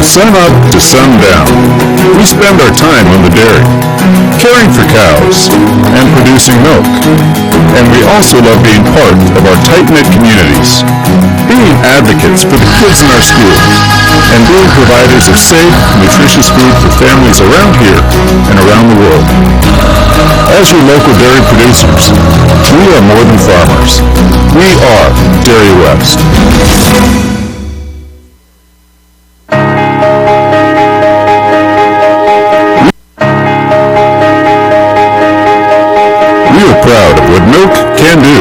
sun up to sundown, we spend our time on the dairy, caring for cows and producing milk. And we also love being part of our tight-knit communities, being advocates for the kids in our schools, and being providers of safe, nutritious food for families around here and around the world. As your local dairy producers, we are more than farmers. We are Dairy West. We are proud of what milk can do.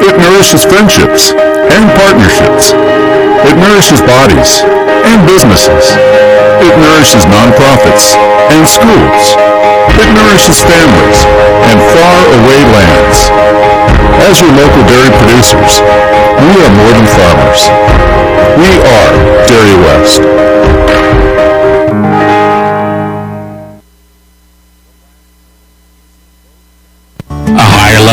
It nourishes friendships and partnerships. It nourishes bodies and businesses. It nourishes nonprofits and schools. It nourishes families and far-away lands. As your local dairy producers, we are more than farmers. We are Dairy West.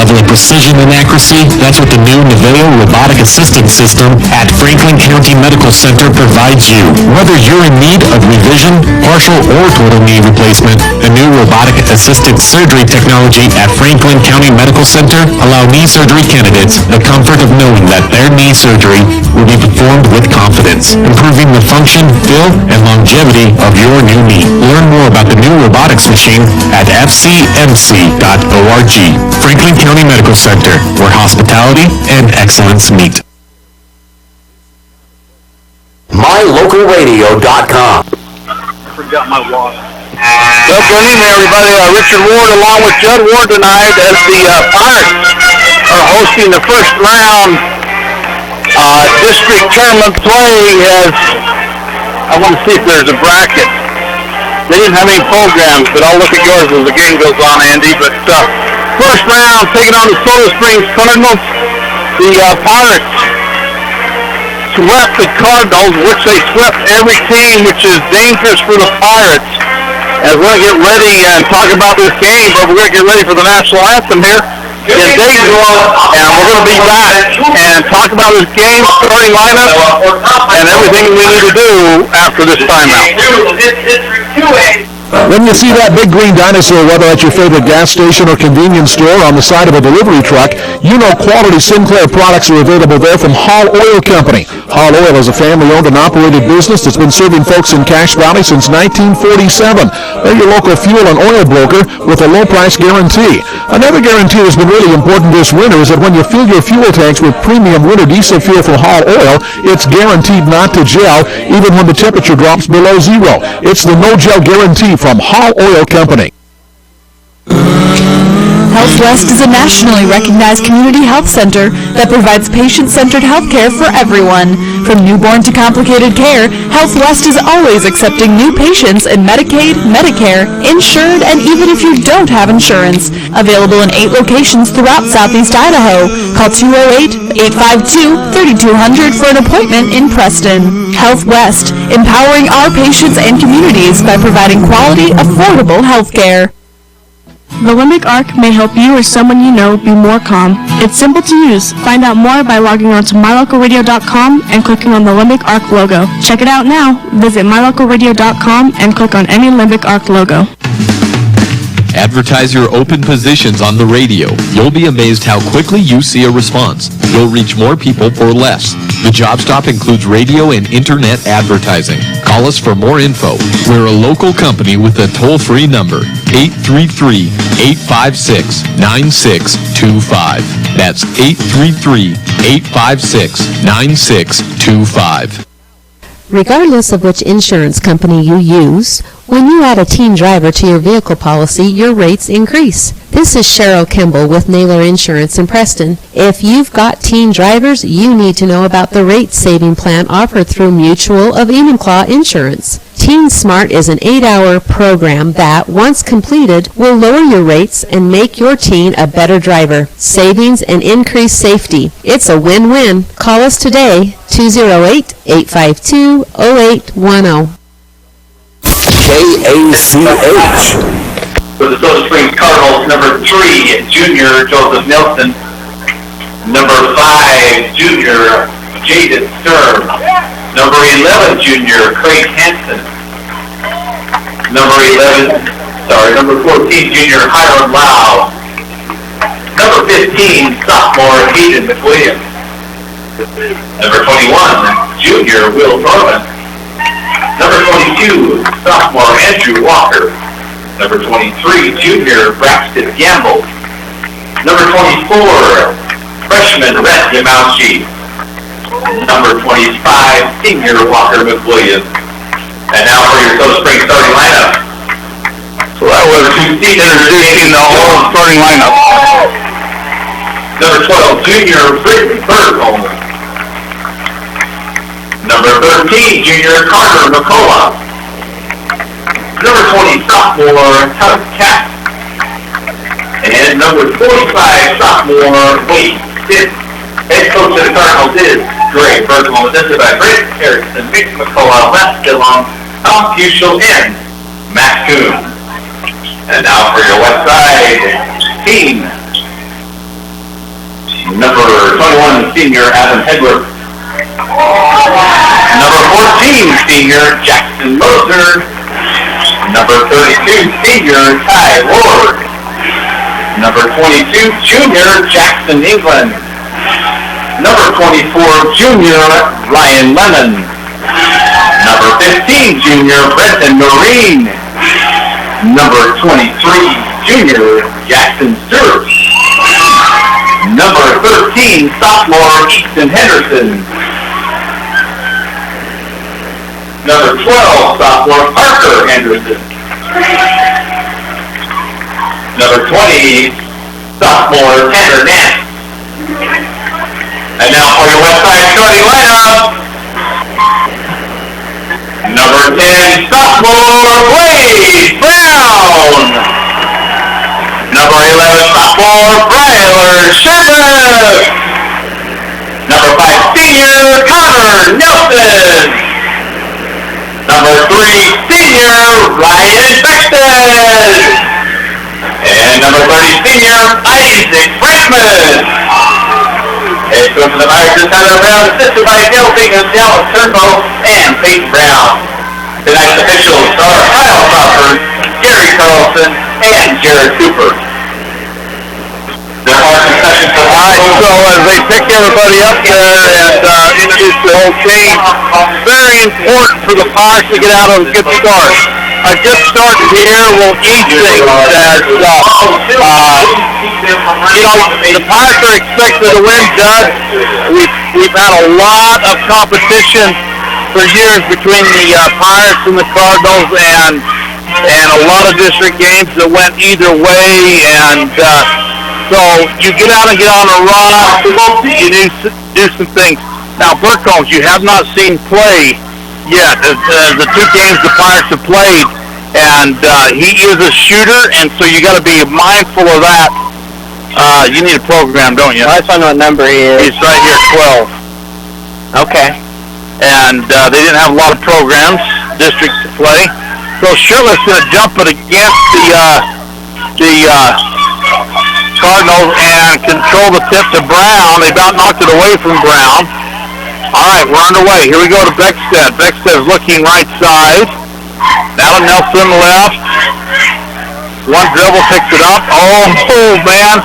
Level of precision and accuracy, that's what the new Naveo Robotic Assisted System at Franklin County Medical Center provides you. Whether you're in need of revision, partial or total knee replacement, the new Robotic Assisted Surgery technology at Franklin County Medical Center allow knee surgery candidates the comfort of knowing that their knee surgery will be performed with confidence, improving the function, feel, and longevity of your new knee. Learn more about the new robotics machine at fcmc.org. Franklin County Medical Center, where hospitality and excellence meet. MyLocalRadio.com. Forgot my water. Well, good evening, everybody. Richard Ward, along with Judd Ward tonight, as the Pirates are hosting the first round district tournament play. I want to see if there's a bracket. They didn't have any programs, but I'll look at yours as the game goes on, Andy. But first round, taking on the Soda Springs Cardinals. The Pirates swept the Cardinals, which they swept every team, which is dangerous for the Pirates. As we're going to get ready and talk about this game, but we're going to get ready for the national anthem here in Dayton, and we're going to be back and talk about this game, starting lineup, and everything we need to do after this timeout. When you see that big green dinosaur, whether at your favorite gas station or convenience store on the side of a delivery truck, you know quality Sinclair products are available there from Hall Oil Company. Hall Oil is a family-owned and operated business that's been serving folks in Cache Valley since 1947. They're your local fuel and oil broker with a low-price guarantee. Another guarantee that's been really important this winter is that when you fill your fuel tanks with premium winter diesel fuel from Hall Oil, it's guaranteed not to gel even when the temperature drops below zero. It's the no-gel guarantee from Hall Oil Company. Health West is a nationally recognized community health center that provides patient-centered health care for everyone. From newborn to complicated care, Health West is always accepting new patients in Medicaid, Medicare, insured, and even if you don't have insurance. Available in 8 locations throughout Southeast Idaho. Call 208-852-3200 for an appointment in Preston. Health West, empowering our patients and communities by providing quality, affordable health care. The Limbic Arc may help you or someone you know be more calm. It's simple to use. Find out more by logging on to mylocalradio.com and clicking on the Limbic Arc logo. Check it out now. Visit mylocalradio.com and click on any Limbic Arc logo. Advertise your open positions on the radio. You'll be amazed how quickly you see a response. You'll reach more people for less. The Job Stop includes radio and internet advertising. Call us for more info. We're a local company with a toll-free number, 833-856-9625. That's 833-856-9625. Regardless of which insurance company you use, when you add a teen driver to your vehicle policy, your rates increase. This is Cheryl Kimball with Naylor Insurance in Preston. If you've got teen drivers, you need to know about the rate-saving plan offered through Mutual of Enumclaw Insurance. Teen Smart is an 8-hour program that, once completed, will lower your rates and make your teen a better driver. Savings and increased safety. It's a win-win. Call us today, 208-852-0810. KACH. For the Soda Springs Cardinals, number 3, junior Joseph Nelson. Number 5, junior Jaden Sturm. Number 11, junior Craig Hansen. Number 14, junior Hiram Lau. Number 15, sophomore Hayden McWilliams. Number 21, junior Will Norman. Number 22, sophomore Andrew Walker. Number 23, junior Braxton Gamble. Number 24, freshman Rhett Yamauchi. Number 25, senior Walker McWilliams. And now for your Coach Spring starting lineup. So that was introducing the whole starting lineup. Number 12, junior Brittany Bergholm. Number 13, junior Carter McCullough. Number 20, sophomore Tuck Katz. And number 45, sophomore Wade Stitt. Head coach of the Cardinals is Greg Bergholm, assisted by Brent Harrison, Mick McCullough, Matt Dillon, Tom Fuchel, and Matt Coon. And now for your West Side team. Number 21, senior Adam Hedworth. Number 14, senior Jackson Moser. Number 32, senior Ty Ward. Number 22, junior Jackson England. Number 24, junior Ryan Lemon. Number 15, junior Brenton Marine. Number 23, junior Jackson Stewart. Number 13, sophomore Easton Henderson. Number 12, sophomore Parker Henderson. Number 20, sophomore Tanner Nance. And now for your West Side starting lineup. Number 10, sophomore Blaze Brown. Number 11, sophomore Bryler Sheriff. Number 5, senior Connor Nelson. Number 3, senior Ryan Beckstead. And number 30, senior Isaac Frankman. Head coach of the Pirates is Tyler Brown, assisted by Dale Bingham, Dallas Turnbow, and Peyton Brown. Tonight's officials are Kyle Crawford, Gary Carlson, and Jared Cooper. There are concessions for so as they pick everybody up there and introduce the whole team, very important for the Pirates to get out of a good start. A good start here will ease things as, the Pirates are expected to win, Doug. We've had a lot of competition for years between the Pirates and the Cardinals, and a lot of district games that went either way, and so you get out and get on a run, you do some things. Now, Bergholm, you have not seen play yet. The two games the Pirates have played, and he is a shooter, and so you got to be mindful of that. You need a program, don't you? I find what number he is. He's right here, 12. Okay. And they didn't have a lot of programs, districts to play. So Shirley's going to jump it against the Cardinals and control the tip to Brown. They about knocked it away from Brown. All right, we're underway. Here we go to Beckstead. Beckstead's looking right side. Now Nelson left. One dribble, picks it up. Oh, man.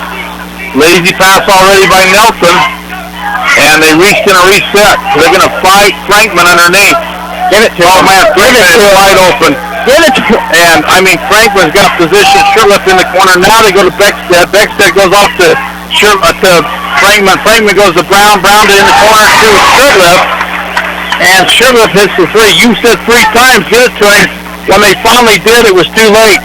Lazy pass already by Nelson. And they reached in a reset. They're going to fight Frankman underneath. Give it to him. Oh, man, Frankman's wide open. Give it to him. And, Frankman's got position. Shirley in the corner. Now they go to Beckstead. Beckstead goes off to Frankman. Frankman goes to Brown. Brown in the corner to Shirley. And Shirley hits the three. You said 3 times, get it to him. When they finally did, it was too late.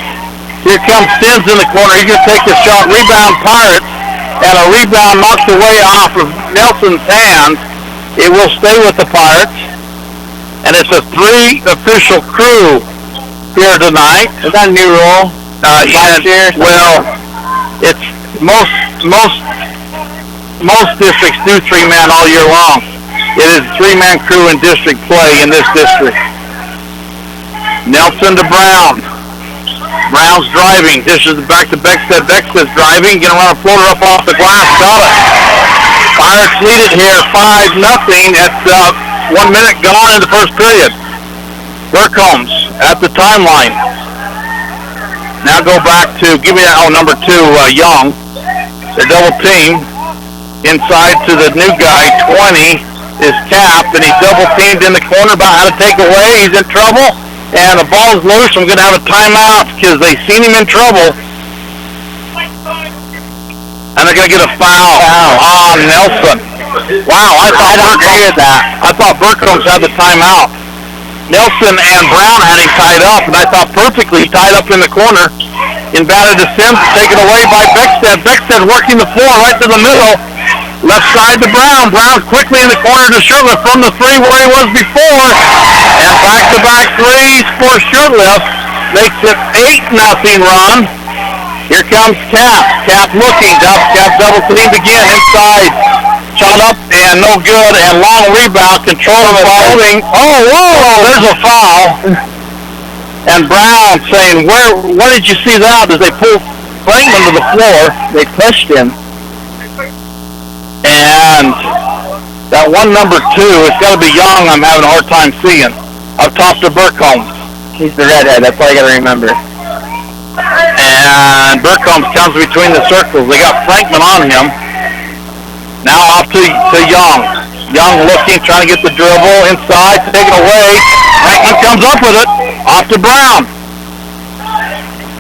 Here comes Sins in the corner. He's going to take the shot. Rebound Pirates. And a rebound knocked away off of Nelson's hands. It will stay with the Pirates. And it's a 3 official crew here tonight. Is that a new rule? Well, it's most districts do 3-man all year long. It is a 3-man crew in district play in this district. Nelson to Brown. Brown's driving. Dishes it back to Beckstead. Beckstead's driving. Gonna run a floater up off the glass. Got it. Pirates lead it here 5-0. It's 1 minute gone in the first period. Burkholms at the timeline. Now go back to, give me that, number 2, Young. They're double teamed. Inside to the new guy, 20, is Cap, and he's double teamed in the corner, about how to take away. He's in trouble, and the ball is loose. I'm going to have a timeout because they seen him in trouble. And they're going to get a foul on Nelson. Wow, I thought Burkholms had the timeout. Nelson and Brown had him tied up, and I thought perfectly tied up in the corner. Invalid to Sims, taken away by Beckstead. Beckstead working the floor right to the middle. Left side to Brown. Brown quickly in the corner to Shirtliff from the 3 where he was before. And back-to-back threes for Shirtliff. Makes it 8-0 run. Here comes Cap. Cap looking. Cap double teamed again inside. Shot up and no good, and long rebound, control of the holding. Oh, whoa, there's a foul. And Brown saying, where did you see that? As they pulled Frankman to the floor, they pushed him. And that one number 2, it's got to be Young, I'm having a hard time seeing. Up top to Burkholms. He's the redhead, that's all I got to remember. And Burkholms comes between the circles. They got Frankman on him. Now off to Young. Young looking, trying to get the dribble inside, taken away. Frankman comes up with it. Off to Brown.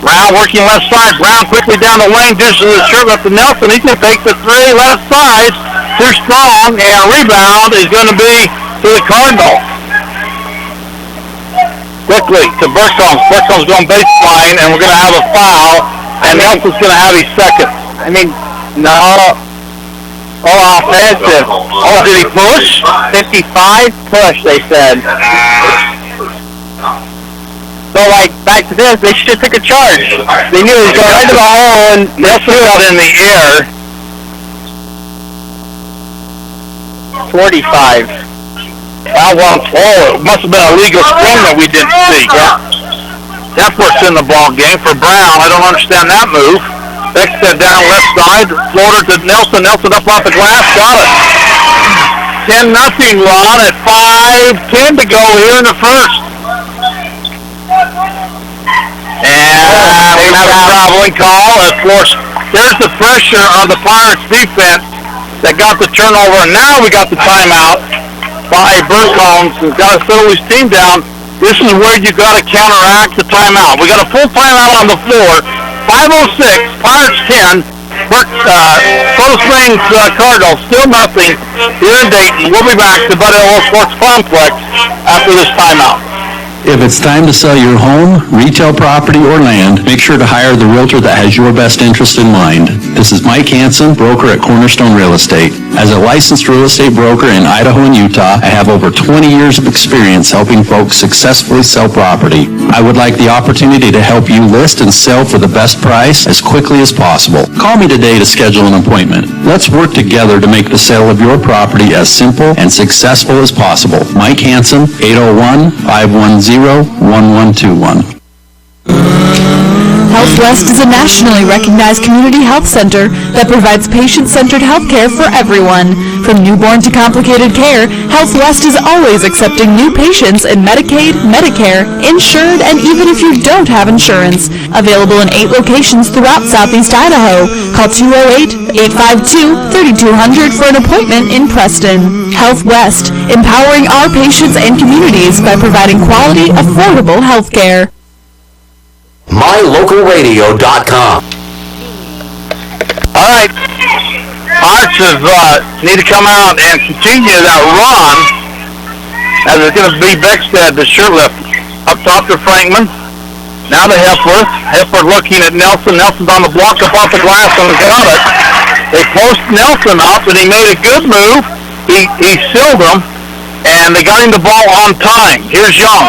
Brown working left side. Brown quickly down the lane, dishes the shirt up to Nelson. He's going to take the 3 left side. Too strong, and rebound is going to be to the Cardinals. Quickly to Burkholms. Burkholms going baseline, and we're going to have a foul, and Nelson's going to have his second. No. Oh, offensive. Oh, did he push? 55 push, they said. So, back to this, they should have took a charge. They knew he was going right to the hole, and Nelson got in the air. 45. That one, it must have been a legal swing that we didn't see. Yeah. Duckworth's in the ball game for Brown. I don't understand that move. Beckstead down left side, floater to Nelson. Nelson up off the glass, got it. 10-0 run at 5:10 to go here in the first. And we have a traveling call. Of course, there's the pressure on the Pirates defense that got the turnover, and now we got the timeout by Burkholms, who's got to settle his team down. This is where you got to counteract the timeout. We got a full timeout on the floor. 5:06, Pirates 10, Cold Springs Cardinals still nothing here in Dayton. We'll be back to Bud Elwell Sports Complex after this timeout. If it's time to sell your home, retail property, or land, make sure to hire the realtor that has your best interest in mind. This is Mike Hansen, broker at Cornerstone Real Estate. As a licensed real estate broker in Idaho and Utah, I have over 20 years of experience helping folks successfully sell property. I would like the opportunity to help you list and sell for the best price as quickly as possible. Call me today to schedule an appointment. Let's work together to make the sale of your property as simple and successful as possible. Mike Hansen, 801-510-1121. Health West is a nationally recognized community health center that provides patient-centered health care for everyone. From newborn to complicated care, Health West is always accepting new patients in Medicaid, Medicare, insured, and even if you don't have insurance. Available in 8 locations throughout Southeast Idaho. Call 208-852-3200 for an appointment in Preston. Health West, empowering our patients and communities by providing quality, affordable health care. MyLocalRadio.com. All right, Pirates need to come out and continue that run, as it's going to be Beckstead, the Shirtliff, up top to Frankman. Now to Hepworth. Hepworth looking at Nelson. Nelson's on the block up off the glass and got it. They post Nelson up, and he made a good move. He sealed him, and they got him the ball on time. Here's Young.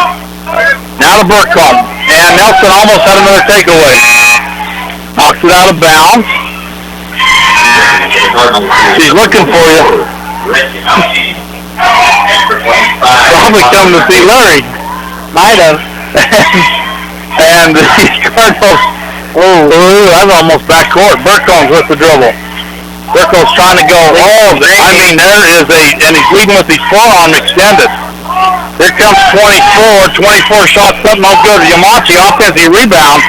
Now to Burkholm. And Nelson almost had another takeaway. Knocks it out of bounds. She's looking for you. Probably coming to see Larry. Might have. And the Cardinals, that's almost backcourt. Burkholm's with the dribble. Burkle's trying to go. Oh, I mean, there is and he's leading with his forearm extended. Here comes 24 shots up, no good. Yamachi offensive rebound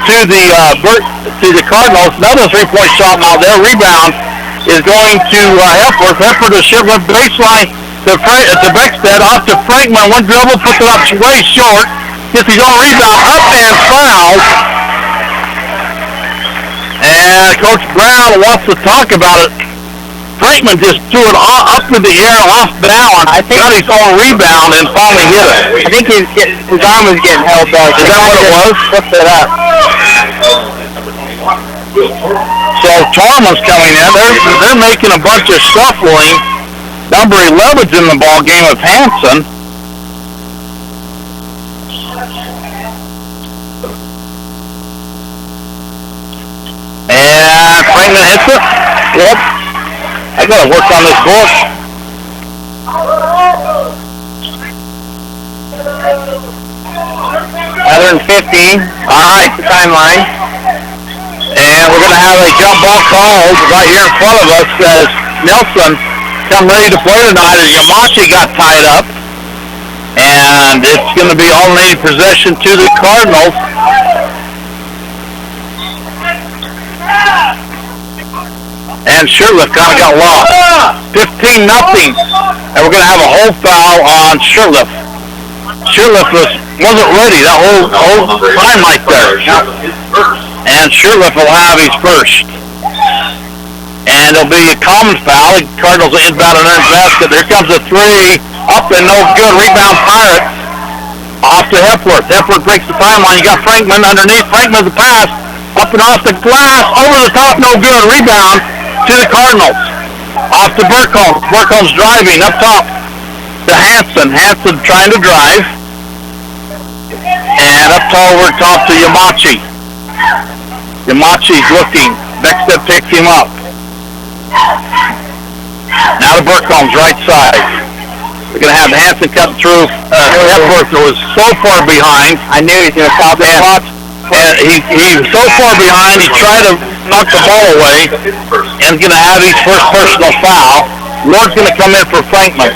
to the Cardinals. Another 3-point shot now. Their rebound is going to Hepworth. Hepworth to Shipman baseline to Beckstead, off to Frankman. One dribble, puts it up way short. Gets his own rebound, up and fouled. And Coach Brown wants to talk about it. Frankman just threw it up in the air, off balance, got his own rebound, and finally hit it. I think his arm was getting held back. Is that what it was? Flipped it up. So Torman's coming in. They're making a bunch of shuffling. Number 11's in the ball game of Hanson. And Frankman hits it. Yep. I gotta work on this book. $115. Alright, the timeline. And we're gonna have a jump ball called right here in front of us as Nelson come ready to play tonight as Yamachi got tied up. And it's gonna be alternating possession to the Cardinals. And Shurtleff kind of got lost. 15-0. And we're going to have a hold foul on Shurtleff. Shurtleff wasn't ready that whole time right there. And Shurtleff will have his first. And it'll be a common foul. The Cardinals will inbound under the basket. Here comes a three. Up and no good. Rebound Pirates. Off to Hepworth. Hepworth breaks the timeline. You got Frankman underneath. Frankman's a pass. Up and off the glass. Over the top. No good. Rebound to the Cardinals. Off to Burkholm. Burkholm's driving up top to Hanson. Hanson trying to drive. And up over top to Yamachi. Yamachi's looking. Beckstead picks him up. Now to Burkholm's right side. We're going to have Hanson cut through. Hepworth was so far behind. I knew he was going to stop it. And he was so far behind, he tried to knock the ball away, and going to have his first personal foul. Lord's going to come in for Frankman.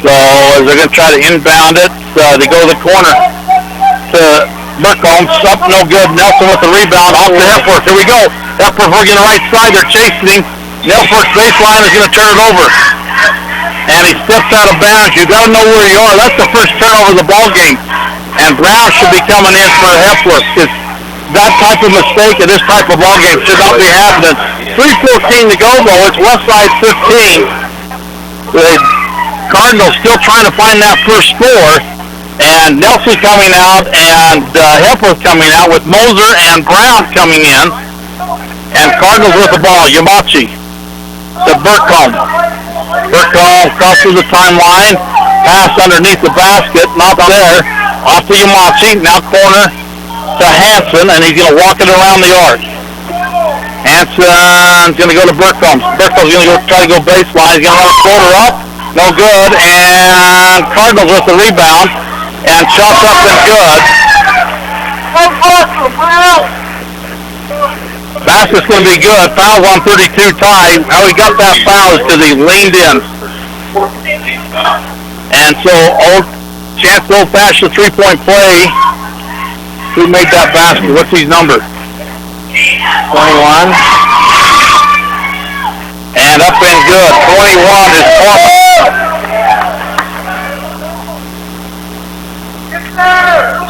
So they're going to try to inbound it. They go to the corner to Burkholm. Up, no good. Nelson with the rebound. Off to Hepworth. Here we go. Hepworth working the right side. They're chasing him. Nelson's baseline is going to turn it over. And he steps out of bounds. You got to know where you are. That's the first turnover of the ball game. And Brown should be coming in for Hepworth. Because that type of mistake in this type of ball game should not be happening. 3:14 to go, though. It's Westside 15. The Cardinals still trying to find that first score. And Nelson coming out and Hepworth coming out with Moser and Brown coming in. And Cardinals with the ball. Yamachi to Burkholm. Burkholm crosses the timeline. Pass underneath the basket. Not there. Off to Yamachi. Now corner to Hanson. And he's going to walk it around the arc. Hanson's going to go to Burkholm. Burkholm's going to try to go baseline. He's going to run a quarter up. No good. And Cardinals with the rebound. And shots up and good. Basket's going to be good. Foul on 32 tie. How he got that foul is because he leaned in. And so, chance to old-fashioned three-point play. Who made that basket? What's his number? 21. And up and good. 21 is Torman.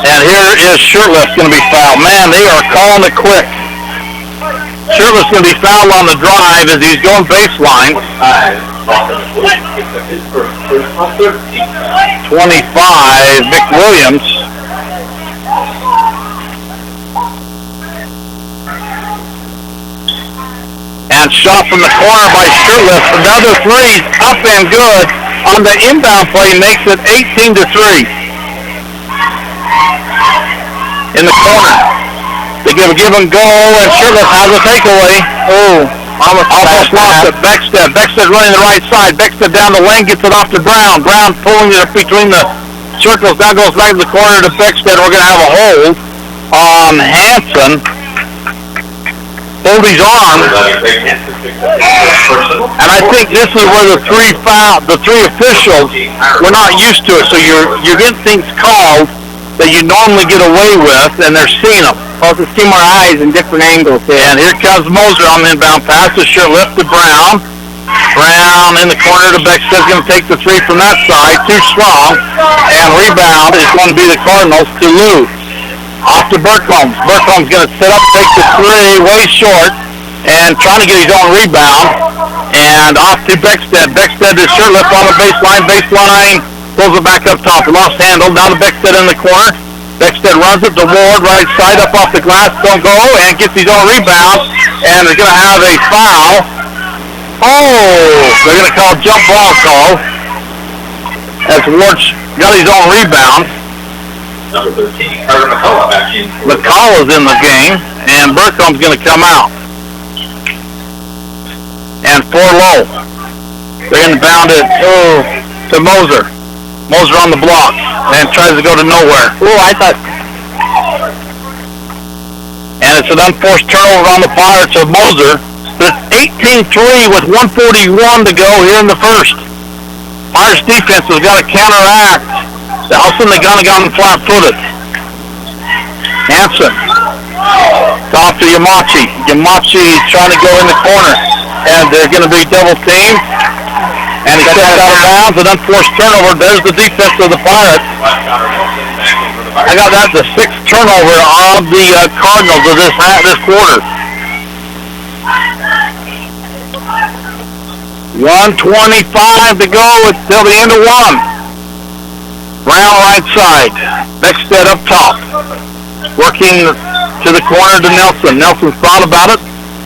And here is Shurtleff going to be fouled. Man, they are calling it quick. Shurtleff's going to be fouled on the drive as he's going baseline. 25, Mick Williams. And shot from the corner by Shurtleff. Another three, up and good. On the inbound play, makes it 18-3. In the corner. They give and go, and Shurtleff has a takeaway. Oh, almost lost it. Beckstead running the right side. Beckstead down the lane, gets it off to Brown. Brown pulling it between the circles. Now goes back to the corner to Beckstead. We're going to have a hold on Hanson. hold his arm. And I think this is where the three officials were not used to it. So you're getting things called that you normally get away with, and they're seeing them. Also see more eyes in different angles here. And here comes Moser on the inbound pass. The shirt left to Brown. Brown in the corner to Beckstead's going to take the three from that side. Too strong. And rebound is going to be the Cardinals to lose. Off to Burkholm. Burkholm's going to set up, take the three way short, and trying to get his own rebound. And off to Beckstead. Beckstead is shirt left on the baseline. Pulls it back up top. Lost handle. Down to Beckstead in the corner. Beckstead runs it to Ward, right side, up off the glass. Don't go, and gets his own rebound. And they're going to have a foul. Oh, they're going to call jump ball call. As Ward's got his own rebound. Number 13, Carter McCullough back in. McCullough's in the game, and Burkholm's going to come out. And 4 low. They're going to bound it to Moser. Moser on the block and tries to go to nowhere. Oh, I thought. And it's an unforced turnover on the Pirates of Moser. But it's 18-3 with 1:41 to go here in the first. Pirates defense has got to counteract. Nelson, they got flat-footed. Hanson. Off to Yamachi. Yamachi trying to go in the corner. And they're going to be double teamed. And he steps out of bounds, an unforced turnover. There's the defense of the Pirates. I got that the 6th turnover of the Cardinals of this quarter. 1:25 to go until the end of 1. Brown right side. Beckstead up top. Working to the corner to Nelson. Nelson's thought about it.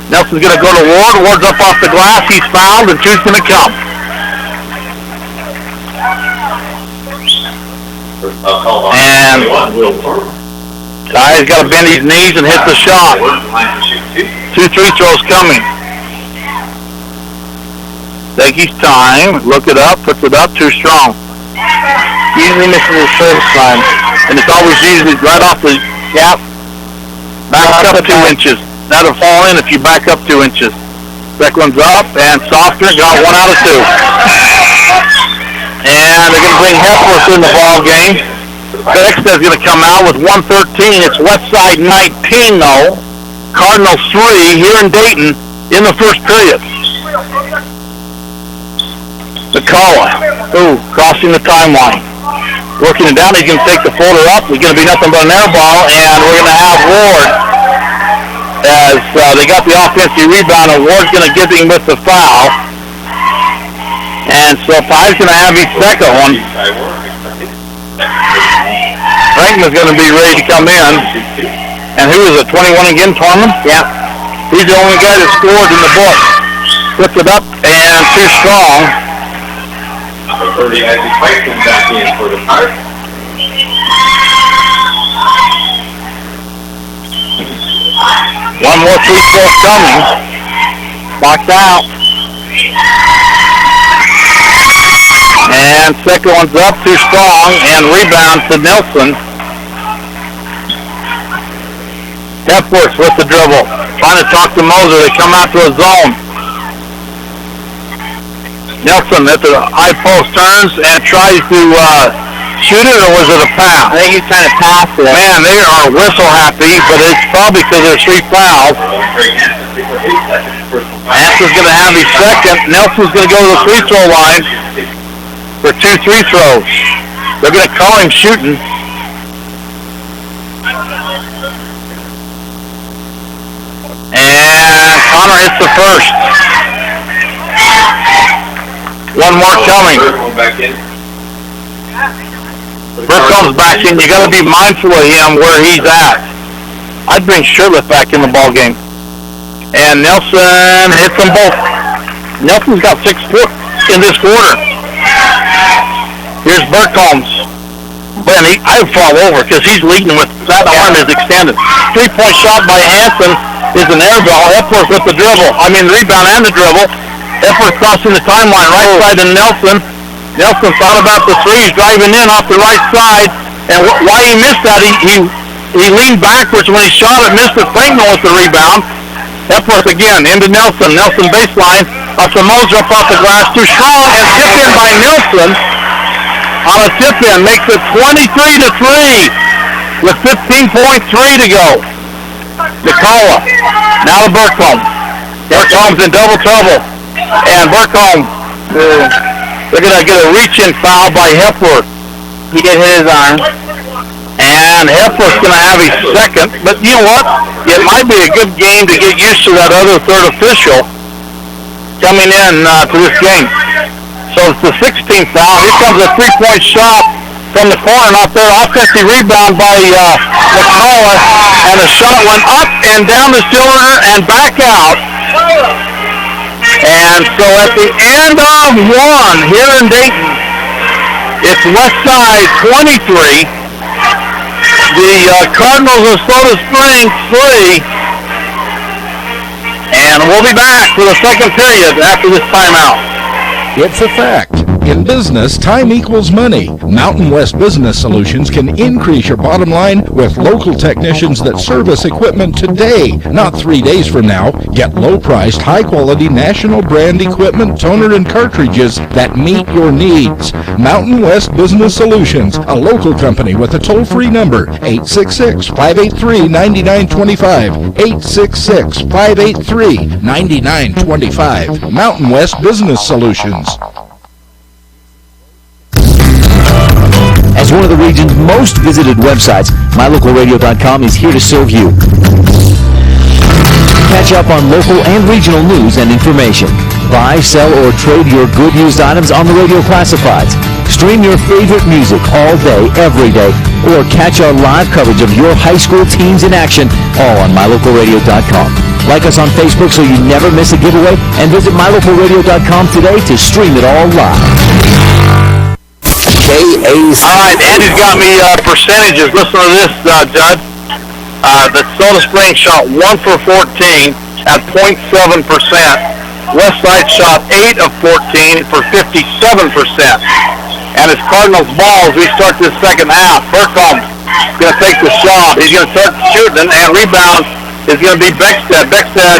Nelson's going to go to Ward. Ward's up off the glass. He's fouled, and two's going to come. And Ty's got to bend his knees and hit the shot. 2 free throws coming. Take his time, look it up, puts it up, too strong. Usually misses his first time. And it's always usually right off the gap. Back up 2 inches. That'll fall in if you back up 2 inches. Second one's up, and Softer got 1 out of 2. And they're going to bring Hepworth in the ball game. Beckstead's going to come out with 1:13. It's Westside 19, though. Cardinals 3 here in Dayton in the first period. McCullough, crossing the timeline. Working it down, he's going to take the floater up. It's going to be nothing but an air ball, and we're going to have Ward as they got the offensive rebound, and Ward's going to get him with the foul. And so Pi's going to have his second one. Franklin's going to be ready to come in. And who is it, 21 again, Torman? Yeah. He's the only guy that scored in the book. Puts it up, and too strong. Number 30, Isaac Franklin back in for the Pirates. One more free throw coming. Boxed out. And second one's up, too strong, and rebound to Nelson. Hepworth with the dribble. Trying to talk to Moser. They come out to a zone. Nelson at the high post turns and tries to shoot it, or was it a pass? I think he's trying to pass it. Man, they are whistle happy, but it's probably because there's 3 fouls. Hanson's going to have his second. Nelson's going to go to the free throw line for 2 free throws. They're going to call him shooting. And Connor hits the first. One more coming. Burkholm's back in. You got to be mindful of him where he's at. I'd bring Shirley back in the ball game. And Nelson hits them both. Nelson's got 6 foot in this quarter. Here's Burkholm's. Man, I fall over because he's leading with that arm is extended. 3-point shot by Hanson is an air ball. Hepworth with the dribble. I mean, rebound and the dribble. Hepworth crossing the timeline, right side to Nelson. Nelson thought about the 3. He's driving in off the right side. And why he missed that, he leaned backwards when he shot it, missed it. Franklin with the rebound. Hepworth again, into Nelson. Nelson baseline, up to Moser, up off the glass, too strong, and tip in by Nelson. On a tip in, makes it 23-3 with 15.3 to go. Nicola, now to Burkholm. Burkholm's in double trouble. And Burkholm, they're going to get a reach-in foul by Hepworth. He did hit his arm. And Hepworth's going to have his second. But you know what? It might be a good game to get used to that other third official coming in to this game. So it's the 16th foul. Here comes a three-point shot from the corner out there. Offensive rebound by McCullough. And the shot went up and down the cylinder and back out. And so at the end of one here in Dayton, it's West Side 23. The Cardinals of Soda Springs 3. And we'll be back for the second period after this timeout. It's a fact. In business, time equals money. Mountain West Business Solutions can increase your bottom line with local technicians that service equipment today, not 3 days from now. Get low-priced, high-quality, national brand equipment, toner, and cartridges that meet your needs. Mountain West Business Solutions, a local company with a toll-free number, 866-583-9925, 866-583-9925. Mountain West Business Solutions. As one of the region's most visited websites, MyLocalRadio.com is here to serve you. Catch up on local and regional news and information. Buy, sell, or trade your good used items on the radio classifieds. Stream your favorite music all day, every day, or catch our live coverage of your high school teams in action, all on MyLocalRadio.com. Like us on Facebook so you never miss a giveaway, and visit MyLocalRadio.com today to stream it all live. All right, Andy's got me percentages. Listen to this, Judd. The Soda Springs shot 1 for 14 at 0.7%. Westside shot 8 of 14 for 57%. And it's Cardinals ball as we start this second half. Burkholm's going to take the shot. He's going to start shooting, and rebound is going to be Beckstead. Beckstead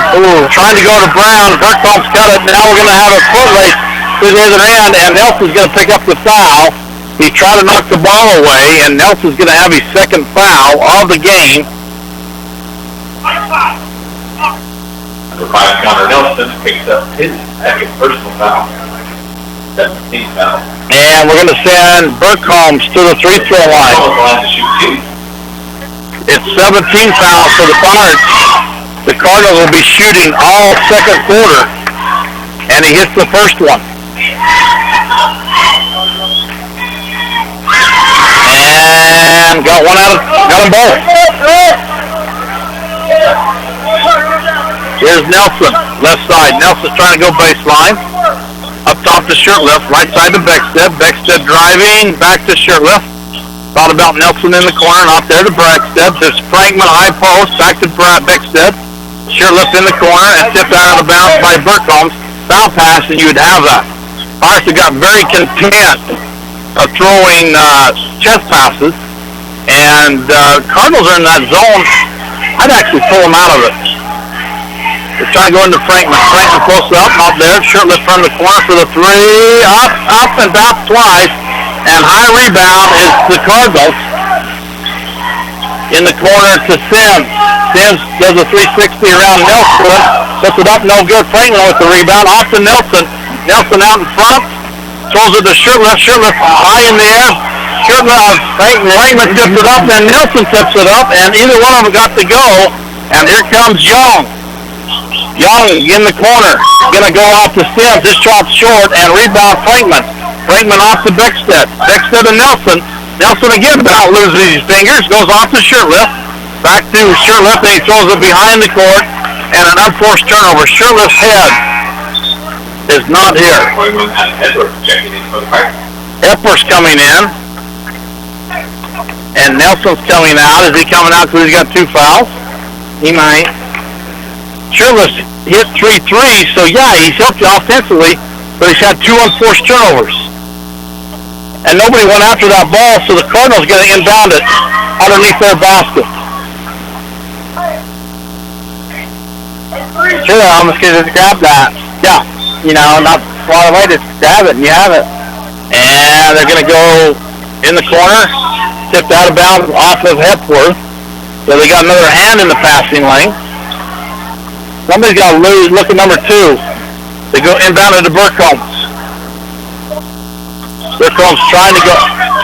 trying to go to Brown. Burkholm's cut it. Now we're going to have a foot race to the other end, and Nelson's going to pick up the foul. He tried to knock the ball away, and Nelson's going to have his second foul of the game. Number 5, Connor Nelson, picks up his second personal foul. 17th foul. And we're going to send Burkholm to the free throw line. It's 17 fouls for the Pirates. The Cardinals will be shooting all second quarter, and he hits the first one. And got them both. Here's Nelson, left side. Nelson's trying to go baseline. Up top to Shirtliff, right side to Beckstead. Beckstead driving, back to Shirtliff. Thought about Nelson in the corner, not there to Beckstead. There's Frankman, high post, back to Beckstead. Shirtliff in the corner, and tipped out of the bounds by Burkholm. Foul pass, and you would have that. Pirates have got very content of throwing chest passes, and Cardinals are in that zone. I'd actually pull them out of it. They're trying to go into Frankman. Frankman close up, not there. Shirtliff from the corner for the three. Up and back twice. And high rebound is the Cardinals. In the corner to Sims. Sims does a 360 around Nelson. Puts it up, no good. Frankman with the rebound. Off to Nelson. Nelson out in front. Throws it to Shirtliff. Shirtliff high in the air. Shirtliff, Frankman tips it up, and Nelson tips it up, and either one of them got to go. And here comes Young. Young in the corner. Going to go off to Sims. This shot's short, and rebound Frankman. Frankman off to Beckstead. Beckstead to Nelson. Nelson again about loses his fingers. Goes off to Shirtliff. Back to Shirtliff, and he throws it behind the court. And an unforced turnover. Shirtliff's head is not here. Epworth's coming in. And Nelson's coming out. Is he coming out because he's got 2 fouls? He might. Shirtliff's hit 3 threes, so yeah, he's helped you offensively, but he's had 2 unforced turnovers. And nobody went after that ball, so the Cardinals going to inbound it underneath their basket. Sure, I almost could just grab that. Yeah. You know, not far away, just grab it and you have it. And they're going to go in the corner, tipped out of bounds off of Hepworth. So they got another hand in the passing lane. Somebody's got to lose. Look at number 2. They go inbound into Burkholz. Burkholz trying to go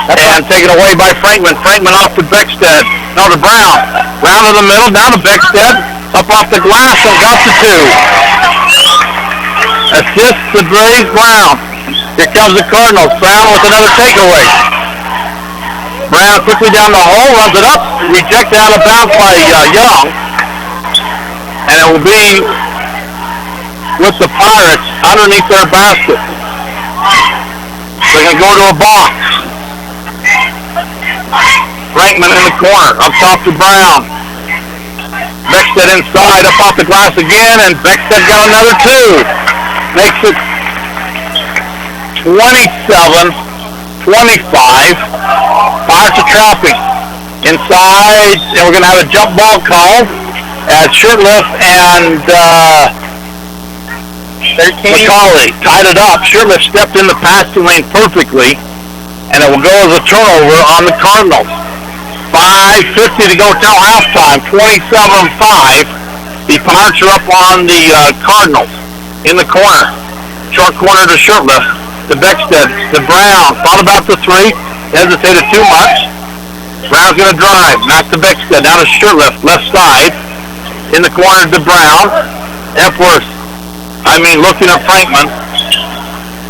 and taken away by Frankman. Frankman off to Beckstead. No, to Brown. Brown in the middle, down to Beckstead. Up off the glass and got to 2. Assist to Blaze Brown. Here comes the Cardinals. Brown with another takeaway. Brown quickly down the hole, runs it up, rejected out of bounds by Young. And it will be with the Pirates underneath their basket. They're going to go to a box. Frankman in the corner, up top to Brown. Beckstead inside, up off the glass again, and Beckstead got another 2. Makes it 27-25. Pirates are trapping. Inside, and we're going to have a jump ball call as Shurtleff and McCauley tied it up. Shurtleff stepped in the passing lane perfectly, and it will go as a turnover on the Cardinals. 5:50 to go till halftime, 27-5. The Pirates are up on the Cardinals in the corner. Short corner to Shurtleff, to Beckstead, to Brown. Thought about the 3, hesitated too much. Brown's going to drive, back to Beckstead, down to Shurtleff, left side. In the corner to Brown. Hepworth, looking at Frankman.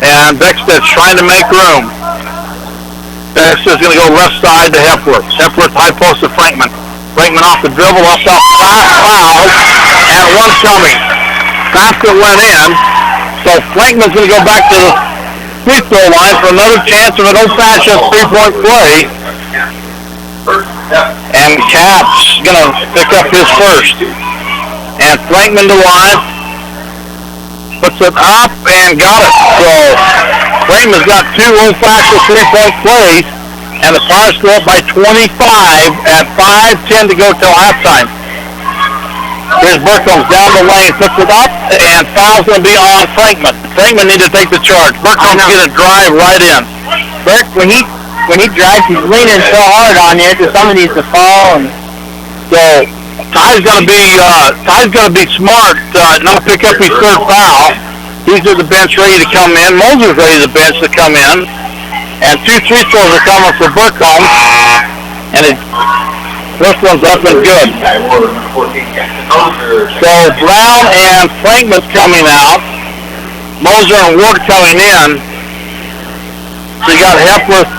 And Beckstead's trying to make room. Beckstead's going to go left side to Hepworth. Hepworth high post to Frankman. Frankman off the dribble, off the foul, and one coming. Basket went in, so Frankman's going to go back to the free throw line for another chance of an old-fashioned three-point play. And Cap's going to pick up his first. And Frankman to line, puts it up and got it. So Frankman's got 2 old-fashioned three-point plays, and the Pirates go up by 25 at 5:10 to go till halftime. Here's Burkholz down the lane, puts it up, and foul's going to be on Frankman. Frankman need to take the charge. Burkholz going to drive right in. Burke, when he drives, he's leaning so hard on you that someone needs to fall. And so Ty's going to be smart, not pick up his third foul. He's at the bench ready to come in. Moser's ready to the bench to come in. And 2 free throws are coming for Burkholz. And first one's up and good. So Brown and Frankman's coming out. Moser and Ward coming in. So you got Hepworth.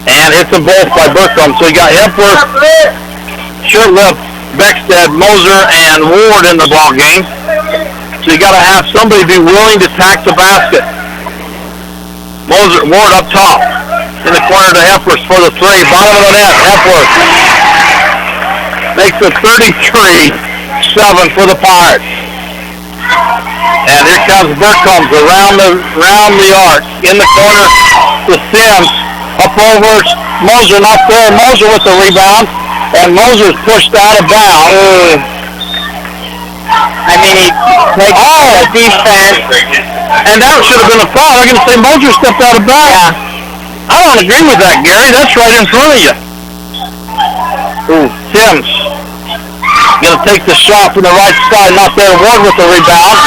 And hits them both by Burkholz. So you got Hepworth, Shurtleff, Beckstead, Moser, and Ward in the ball game. So you got to have somebody be willing to tack the basket. Ward up top in the corner to Hepworth for the 3. Bottom of the net, Hepworth makes it 33-7 for the Pirates. And here comes Burkholz around the arc in the corner to Sims. Up over Moser, not there. Moser with the rebound, and Moser's pushed out of bounds. he played defense. And that should have been a foul. They're going to say Moser stepped out of bounds. Yeah. I don't agree with that, Gary. That's right in front of you. Ooh, Sims going to take the shot from the right side, not there. Ward with the rebound,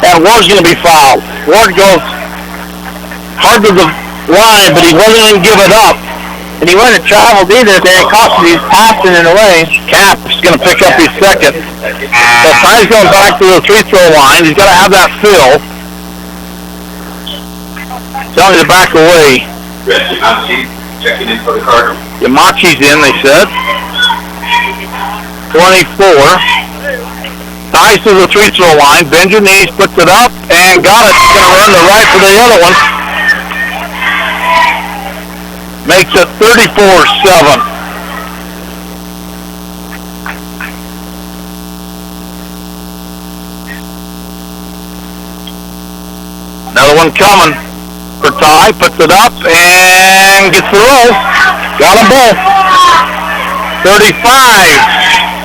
and Ward's going to be fouled. Ward goes hard to the line, but he wasn't going to give it up. And he wouldn't have traveled either if it cost him. He's passing it away. Cap's going to pick up his second. So Ty's going back to the free throw line. He's got to have that fill. Telling you to back away. Yamachi checking in for the Cardinals. Yamachi's in, they said. 24. Ty's to the free throw line. Bends your knees, puts it up, and got it. Going to run the right for the other one. Makes it 34-7. Another one coming for Ty. Puts it up and gets the roll. Got them both. 35.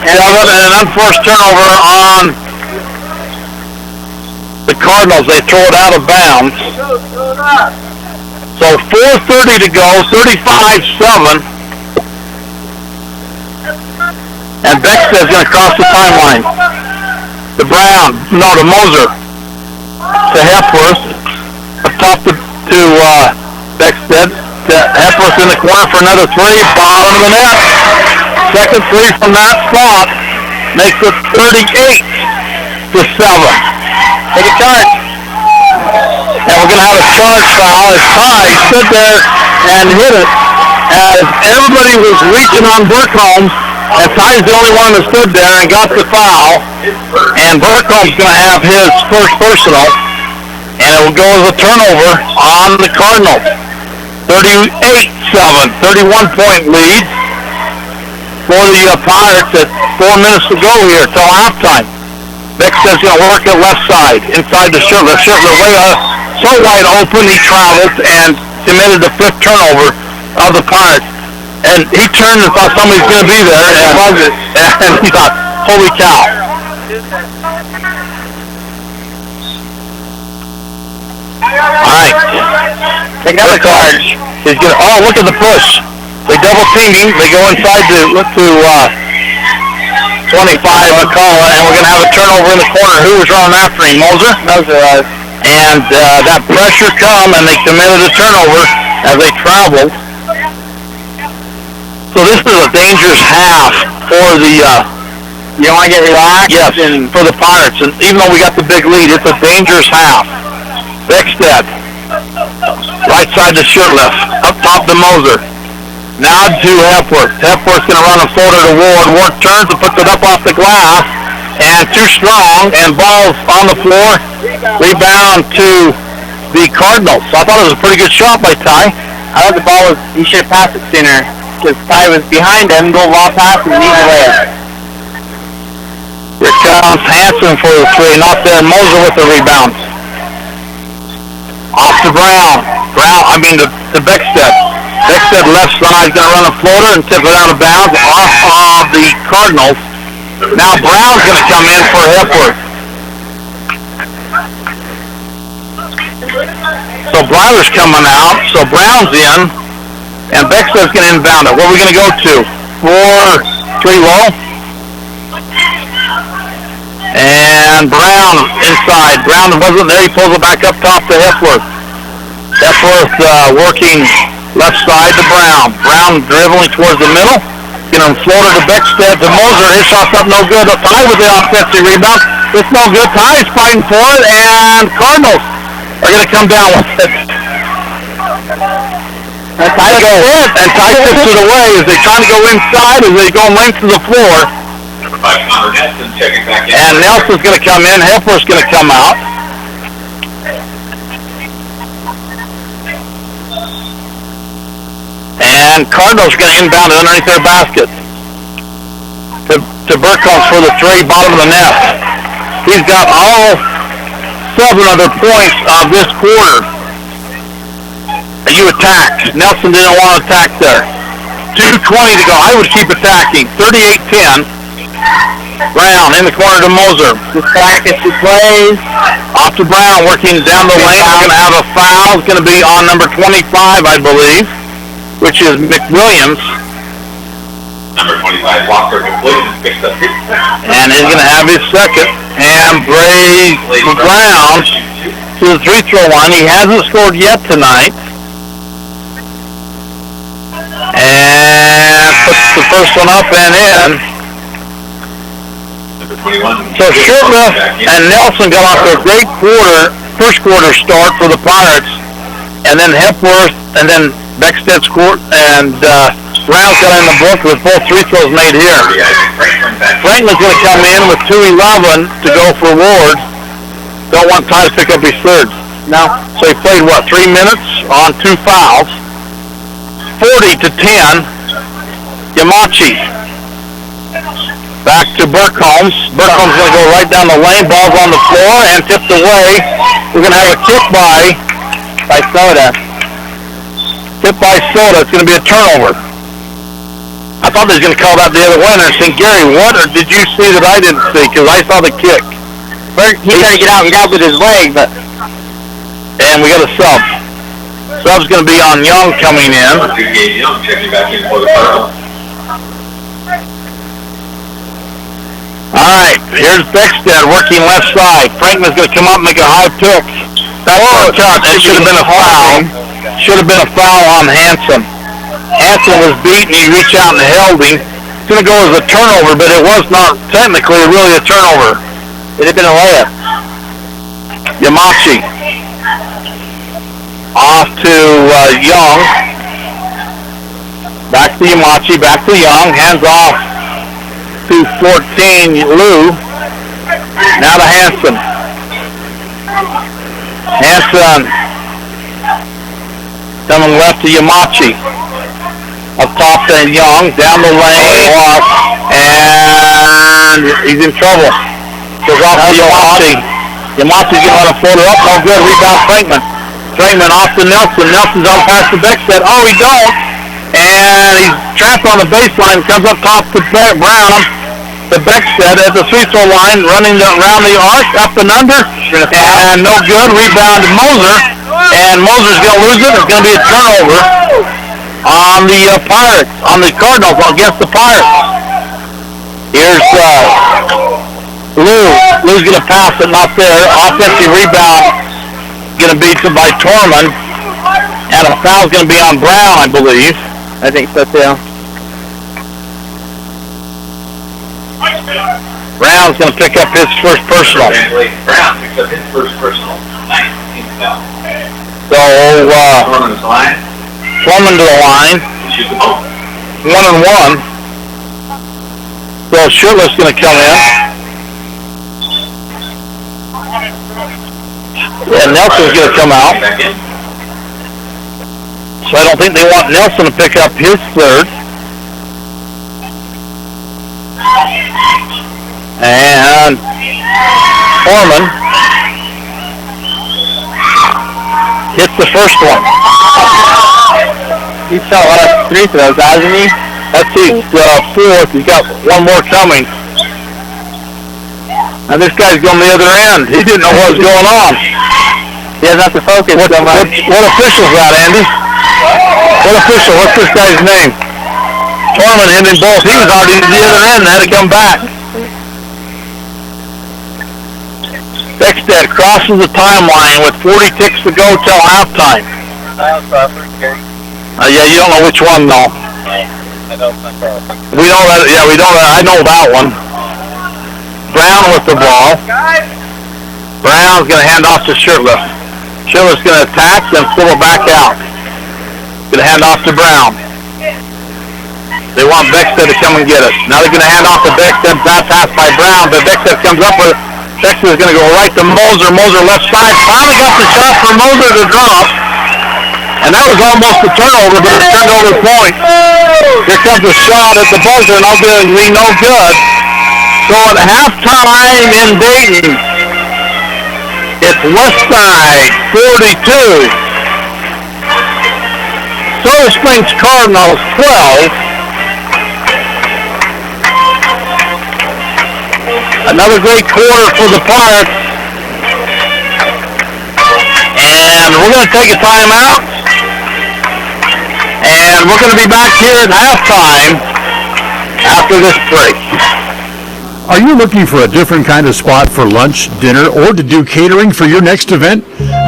and an unforced turnover on the Cardinals. They throw it out of bounds. So 4:30 to go, 35-7. And Beckstead's going to cross the timeline. To Moser. To Hepworth. Up top to Beckstead. To Hepworth in the corner for another three. Bottom of the net. Second three from that spot. Makes it 38-7. Take a charge. And we're going to have a charge foul as Ty stood there and hit it as everybody was reaching on Burkholm, and Ty's the only one that stood there and got the foul. And Burkholm's going to have his first personal, and it will go as a turnover on the Cardinals. 38-7, 31-point lead for the Pirates at 4 minutes to go here till halftime. Beckstead's going to work it left side, inside the Shirtler. Shirtler way so wide open, he traveled and committed the fifth turnover of the Pirates. And he turned and thought somebody's going to be there, and he thought, holy cow. All right. Take another charge. He's going to, look at the push. They double team him. They go inside to 25 McCullough, and we're going to have a turnover in the corner. Who was running after him? Moser? Moser was. And that pressure come, and they committed a turnover as they traveled. So this is a dangerous half for the... you want to get relaxed? Yes, for the Pirates. And even though we got the big lead, it's a dangerous half. Beckstead. Right side to Shirtliff. Up top to Moser. Now to Hepworth. Hepworth's going to run a floater to Ward. Ward turns and puts it up off the glass. And too strong. And ball's on the floor. Rebound to the Cardinals. So I thought it was a pretty good shot by Ty. I thought the ball was, he should have passed it sooner. Because Ty was behind him. Go raw pass and lead away. Here comes Hanson for the three. Not there. Moser with the rebound. Off to Brown. To Beckstead. Beckstead left side, going to run a floater and tip it out of bounds off of the Cardinals. Now Brown's going to come in for Hepworth. So Blyler's coming out, so Brown's in, and Beckstead's going to inbound it. Where are we going to go to? 4-3 low. And Brown inside. Brown wasn't there. He pulls it back up top to Hepworth. Hepworth working left side to Brown. Brown dribbling towards the middle. Going to float it to Beckstead to Moser. His shot's up no good. Ty with the offensive rebound. It's no good. Ty's fighting for it, and Cardinals are going to come down with it. And Ty tips it away as they try to go inside, as they go length to the floor. And Nelson's going to come in. Hepworth's going to come out. And Cardinals are going to inbound it underneath their basket. To Burkholm for the three, bottom of the net. He's got all 7 other points of this quarter. You attacked. Nelson didn't want to attack there. 2:20 to go. I would keep attacking. 38-10. Brown in the corner to Moser. Just practice the plays. Off to Brown, working down the lane. We're going to have a foul. It's going to be on number 25, I believe, which is McWilliams. Number 25, Walker McWilliams picks up his second. And he's going to have his second. And Bray Brown to the free throw line. He hasn't scored yet tonight. And puts the first one up and in. So Shirtliff and Nelson got off to a great first quarter start for the Pirates. And then Hepworth and then Beckstead scored, and Brown's got in the book with both free throws made here. Franklin's going to come in with 2:11 to go for Ward. Don't want Ty to pick up his third. No. So he played, 3 minutes on 2 fouls. 40-10. Yamachi. Back to Burkholm. Burkholm's going to go right down the lane. Ball's on the floor and tipped away. We're going to have a kick by Soda. Tip by Soda. It's going to be a turnover. I thought they was going to call that the other winner. And saying, Gary, what did you see that I didn't see? Because I saw the kick. He tried to get out and grab with his leg, but... And we got a sub. Sub's going to be on Young coming in. Young checking back in for the third. All right, here's Beckstead working left side. Franklin's going to come up and make a high pick. That's a touch. That should have been a foul. Should have been a foul on Hanson. Hanson was beaten. He reached out and held him. It's going to go as a turnover, but it was not technically really a turnover. It had been a layup. Yamachi. Off to Young. Back to Yamachi. Back to Young. Hands off to 14, Lou. Now to Hanson. Hanson coming left to Yamachi. Up top to Young, down the lane, and he's in trouble. Goes off to Yamachi. Yamachi's going to let him float it up. No good. Rebound Frankman. Frankman off to Nelson. Nelson's on past the Beckstead. Oh, he don't. And he's trapped on the baseline. Comes up top to Brown. The Beckstead at the free throw line, running around the arc, up and under, and no good. Rebound to Moser, and Moser's going to lose it. It's going to be a turnover on the Pirates, on the Cardinals against the Pirates. Here's Lou. Lou's going to pass it, not there. Offensive rebound going to be by Torman, and a foul's going to be on Brown, I believe. I think so, too. Brown's going to pick up his first personal. Brown picks up his first personal. 19th foul. So, Norman's line. Foreman to the line. 1-1. So Shirtless going to come in. And Nelson's going to come out. So I don't think they want Nelson to pick up his third. And Foreman hits the first one. He's shot a lot of free throws, hasn't he? That's his fourth. He's got one more coming. And this guy's going the other end. He didn't know what was going on. He doesn't have to focus so much. What official's that, Andy? What official? What's this guy's name? Foreman hit him both. He was already at the other end and had to come back. Beckstead crosses the timeline with 40 ticks to go till halftime. Yeah, you don't know which one, though. We know that. Yeah, we know that. I know that one. Brown with the ball. Brown's going to hand off to Shirtless. Shirtless going to attack, then pull it back out. Going to hand off to Brown. They want Beckstead to come and get it. Now they're going to hand off to Beckstead. Bad pass by Brown, but Beckstead comes up with it. Beckstead is going to go right to Moser. Moser left side. Finally got the shot for Moser to drop. And that was almost a turnover, but it turned over point. Here comes a shot at the buzzer, and I'll be no good. So at halftime in Dayton, it's Westside 42. Soda Springs Cardinals 12. Another great quarter for the Pirates. And we're going to take a timeout. And we're going to be back here at halftime after this break. Are you looking for a different kind of spot for lunch, dinner, or to do catering for your next event?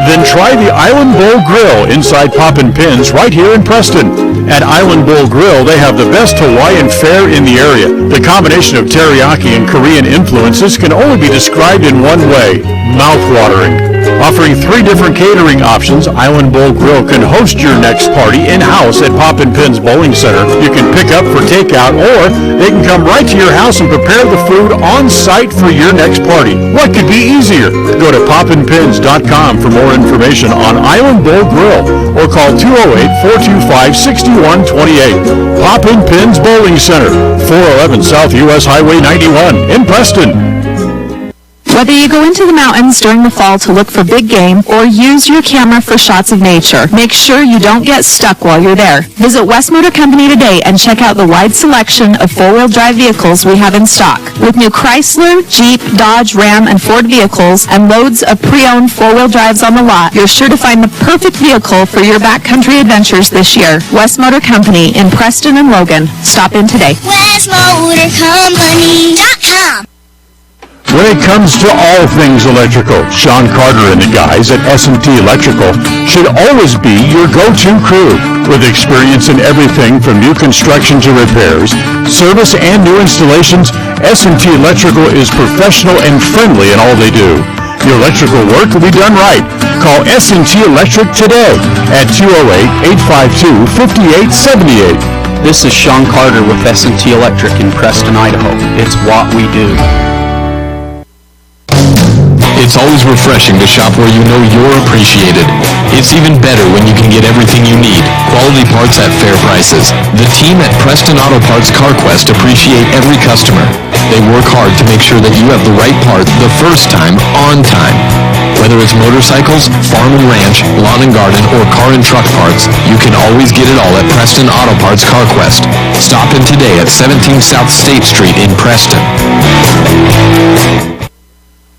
Then try the Island Bowl Grill inside Poppin' Pins right here in Preston. At Island Bowl Grill, they have the best Hawaiian fare in the area. The combination of teriyaki and Korean influences can only be described in one way: mouth-watering. Offering 3 different catering options, Island Bowl Grill can host your next party in-house at Poppin' Pins Bowling Center. You can pick up for takeout, or they can come right to your house and prepare the food on-site for your next party. What could be easier? Go to poppinpins.com for more information on Island Bowl Grill, or call 208-425-6128. Poppin' Pins Bowling Center, 411 South US Highway 91 in Preston. Whether you go into the mountains during the fall to look for big game or use your camera for shots of nature, make sure you don't get stuck while you're there. Visit West Motor Company today and check out the wide selection of four-wheel drive vehicles we have in stock. With new Chrysler, Jeep, Dodge, Ram, and Ford vehicles and loads of pre-owned four-wheel drives on the lot, you're sure to find the perfect vehicle for your backcountry adventures this year. West Motor Company in Preston and Logan. Stop in today. WestMotorCompany.com. When it comes to all things electrical, Sean Carter and the guys at S&T Electrical should always be your go-to crew. With experience in everything from new construction to repairs, service, and new installations, S&T Electrical is professional and friendly in all they do. Your electrical work will be done right. Call S&T Electric today at 208-852-5878. This is Sean Carter with S&T Electric in Preston, Idaho. It's what we do. It's always refreshing to shop where you know you're appreciated. It's even better when you can get everything you need. Quality parts at fair prices. The team at Preston Auto Parts CarQuest appreciate every customer. They work hard to make sure that you have the right part the first time, on time. Whether it's motorcycles, farm and ranch, lawn and garden, or car and truck parts, you can always get it all at Preston Auto Parts CarQuest. Stop in today at 17 South State Street in Preston.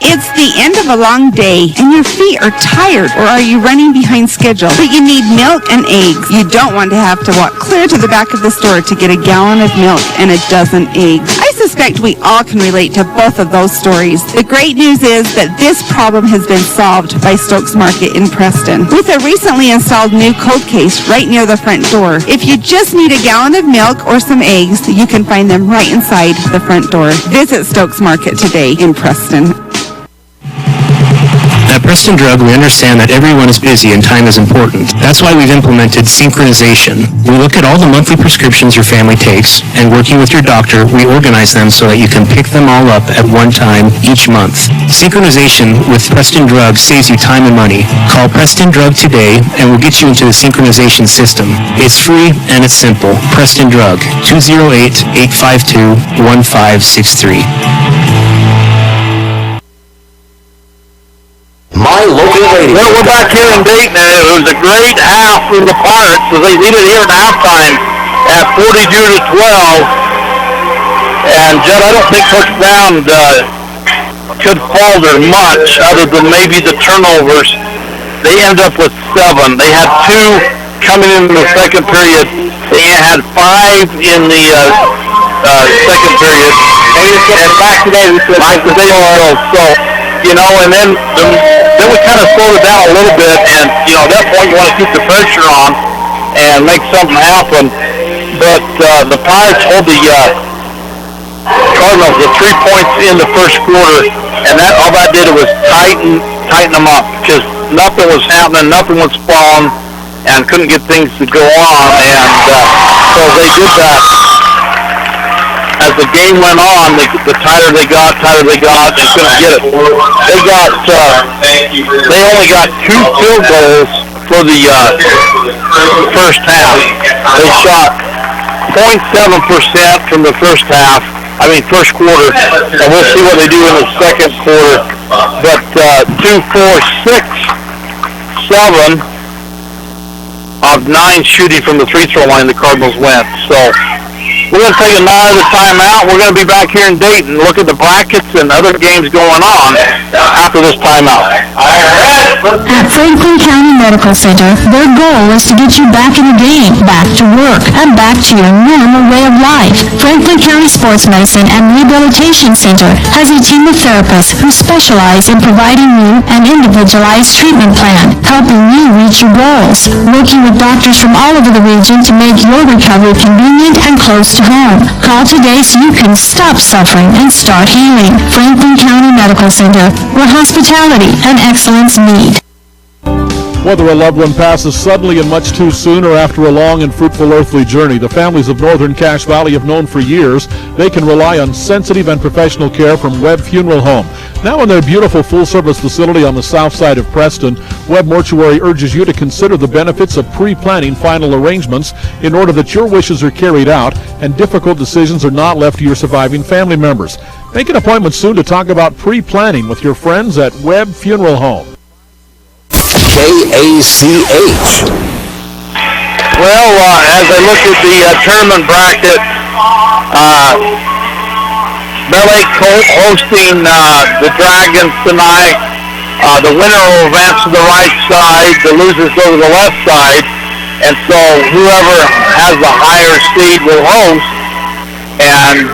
It's the end of a long day, and your feet are tired, or are you running behind schedule? But you need milk and eggs. You don't want to have to walk clear to the back of the store to get a gallon of milk and a dozen eggs. I suspect we all can relate to both of those stories. The great news is that this problem has been solved by Stokes Market in Preston with a recently installed new cold case right near the front door. If you just need a gallon of milk or some eggs, you can find them right inside the front door. Visit Stokes Market today in Preston. At Preston Drug, we understand that everyone is busy and time is important. That's why we've implemented synchronization. We look at all the monthly prescriptions your family takes, and working with your doctor, we organize them so that you can pick them all up at one time each month. Synchronization with Preston Drug saves you time and money. Call Preston Drug today, and we'll get you into the synchronization system. It's free and it's simple. Preston Drug, 208-852-1563. My local radio. Well, we're back here in Dayton, and it was a great half from the Pirates, so they lead it here at halftime at 42-12. And Judd, I don't think Coach Brown could falter much other than maybe the turnovers. They ended up with 7. They had 2 coming in the second period. They had 5 in the second period. And back today, we said, so, you know, and then we kind of slowed it down a little bit, and, you know, at that point you want to keep the pressure on and make something happen. But the Pirates hold the Cardinals with 3 points in the first quarter, and all that did was tighten them up, because nothing was happening, nothing was falling, and couldn't get things to go on, and so they did that. As the game went on, the tighter they got, they couldn't get it. They only got 2 field goals for the first half. They shot 0.7% from the first quarter, and we'll see what they do in the second quarter. But 2, 4, 6, 7 of 9 shooting from the free throw line, the Cardinals went. So we're going to take another timeout. We're going to be back here in Dayton, look at the brackets and other games going on after this timeout. At Franklin County Medical Center, their goal is to get you back in the game, back to work, and back to your normal way of life. Franklin County Sports Medicine and Rehabilitation Center has a team of therapists who specialize in providing you an individualized treatment plan, helping you reach your goals, working with doctors from all over the region to make your recovery convenient and close to home. Call today so you can stop suffering and start healing. Franklin County Medical Center, where hospitality and excellence meet. Whether a loved one passes suddenly and much too soon or after a long and fruitful earthly journey, the families of Northern Cache Valley have known for years they can rely on sensitive and professional care from Webb Funeral Home. Now in their beautiful full-service facility on the south side of Preston, Webb Mortuary urges you to consider the benefits of pre-planning final arrangements in order that your wishes are carried out and difficult decisions are not left to your surviving family members. Make an appointment soon to talk about pre-planning with your friends at Webb Funeral Home. KACH. Well, as I look at the tournament bracket, Bear Lake Colt hosting the Dragons tonight. The winner will advance to the right side, the losers go to the left side, and so whoever has the higher seed will host. And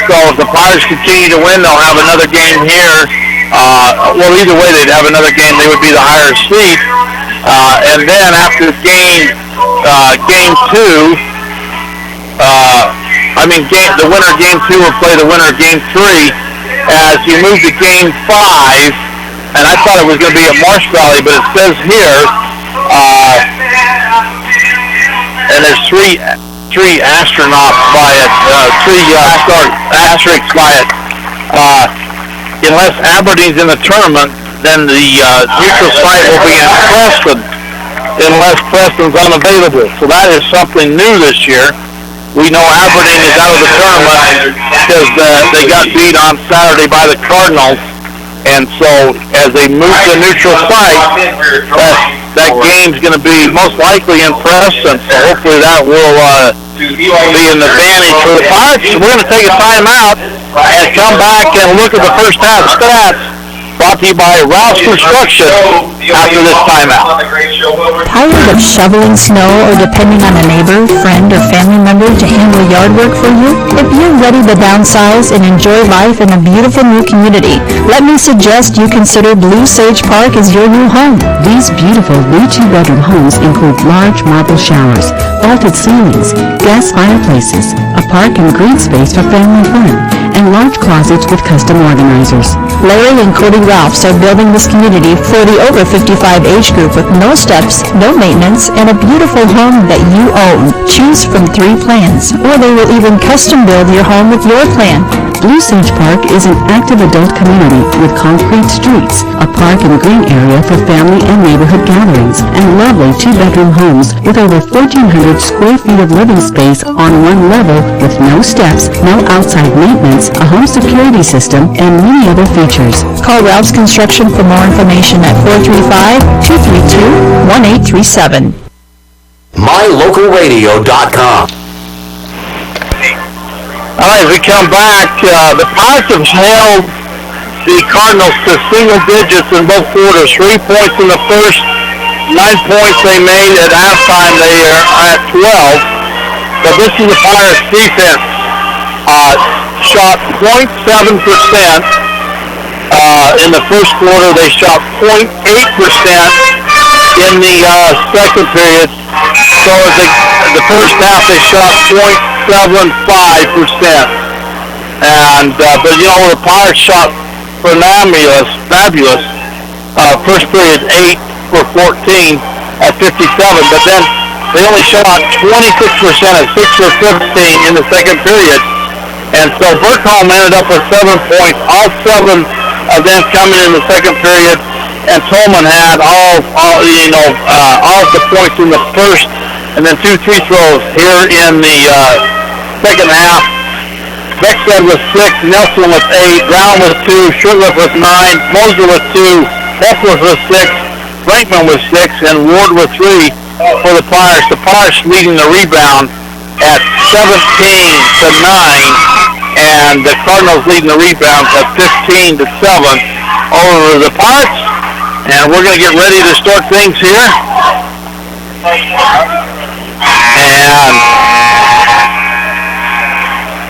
so if the Pirates continue to win, they'll have another game here. Well, either way, they'd have another game. They would be the higher seed. And then after game 2, the winner of game 2 will play the winner of game 3. As you move to game 5, and I thought it was going to be at Marsh Valley, but it says here, and there's three astronauts by it, asterisks by it. Unless Aberdeen's in the tournament, then the neutral site will be in Preston, unless Preston's unavailable. So that is something new this year. We know Aberdeen is out of the tournament because they got beat on Saturday by the Cardinals. And so as they move to neutral site, that game's going to be most likely in Preston. So hopefully that will be an advantage for the Pirates. We're going to take a timeout and come back and look at the first half stats brought to you by Rouse Construction after this timeout. Tired of shoveling snow or depending on a neighbor, friend, or family member to handle yard work for you? If you're ready to downsize and enjoy life in a beautiful new community, let me suggest you consider Blue Sage Park as your new home. These beautiful new 2-bedroom homes include large marble showers, vaulted ceilings, gas fireplaces, a park and green space for family fun, and large closets with custom organizers. Larry and Cody Ralphs are building this community for the over 55 age group with no steps, no maintenance, and a beautiful home that you own. Choose from 3 plans, or they will even custom build your home with your plan. Blue Sage Park is an active adult community with concrete streets, a park and green area for family and neighborhood gatherings, and lovely 2-bedroom homes with over 1,400 square feet of living space on one level with no steps, no outside maintenance, a home security system, and many other features. Call Ralph's Construction for more information at 435-232-1837. MyLocalRadio.com. All right, as we come back, the Pirates have held the Cardinals to single digits in both quarters. 3 points in the first, 9 points they made at halftime. They are at 12. But this is the Pirates defense. Shot 0.7% in the first quarter. They shot 0.8% in the second period. So as the first half they shot 0.75%. And but you know the Pirates shot fabulous. First period 8 for 14 at 57, but then they only shot 26% at 6 for 15 in the second period. And so Burkholm ended up with 7 points, all 7 of them coming in the second period, and Tolman had all of the points in the first, and then 2 free throws here in the second half. Beckstead with 6, Nelson with 8, Brown with 2, Sugarliff with 9, Moser with 2, Beckworth with 6, Frankman with 6, and Ward with 3 for the Pirates. The Pirates leading the rebound at 17-9, and the Cardinals leading the rebounds at 15-7 over the Pirates. And we're going to get ready to start things here. And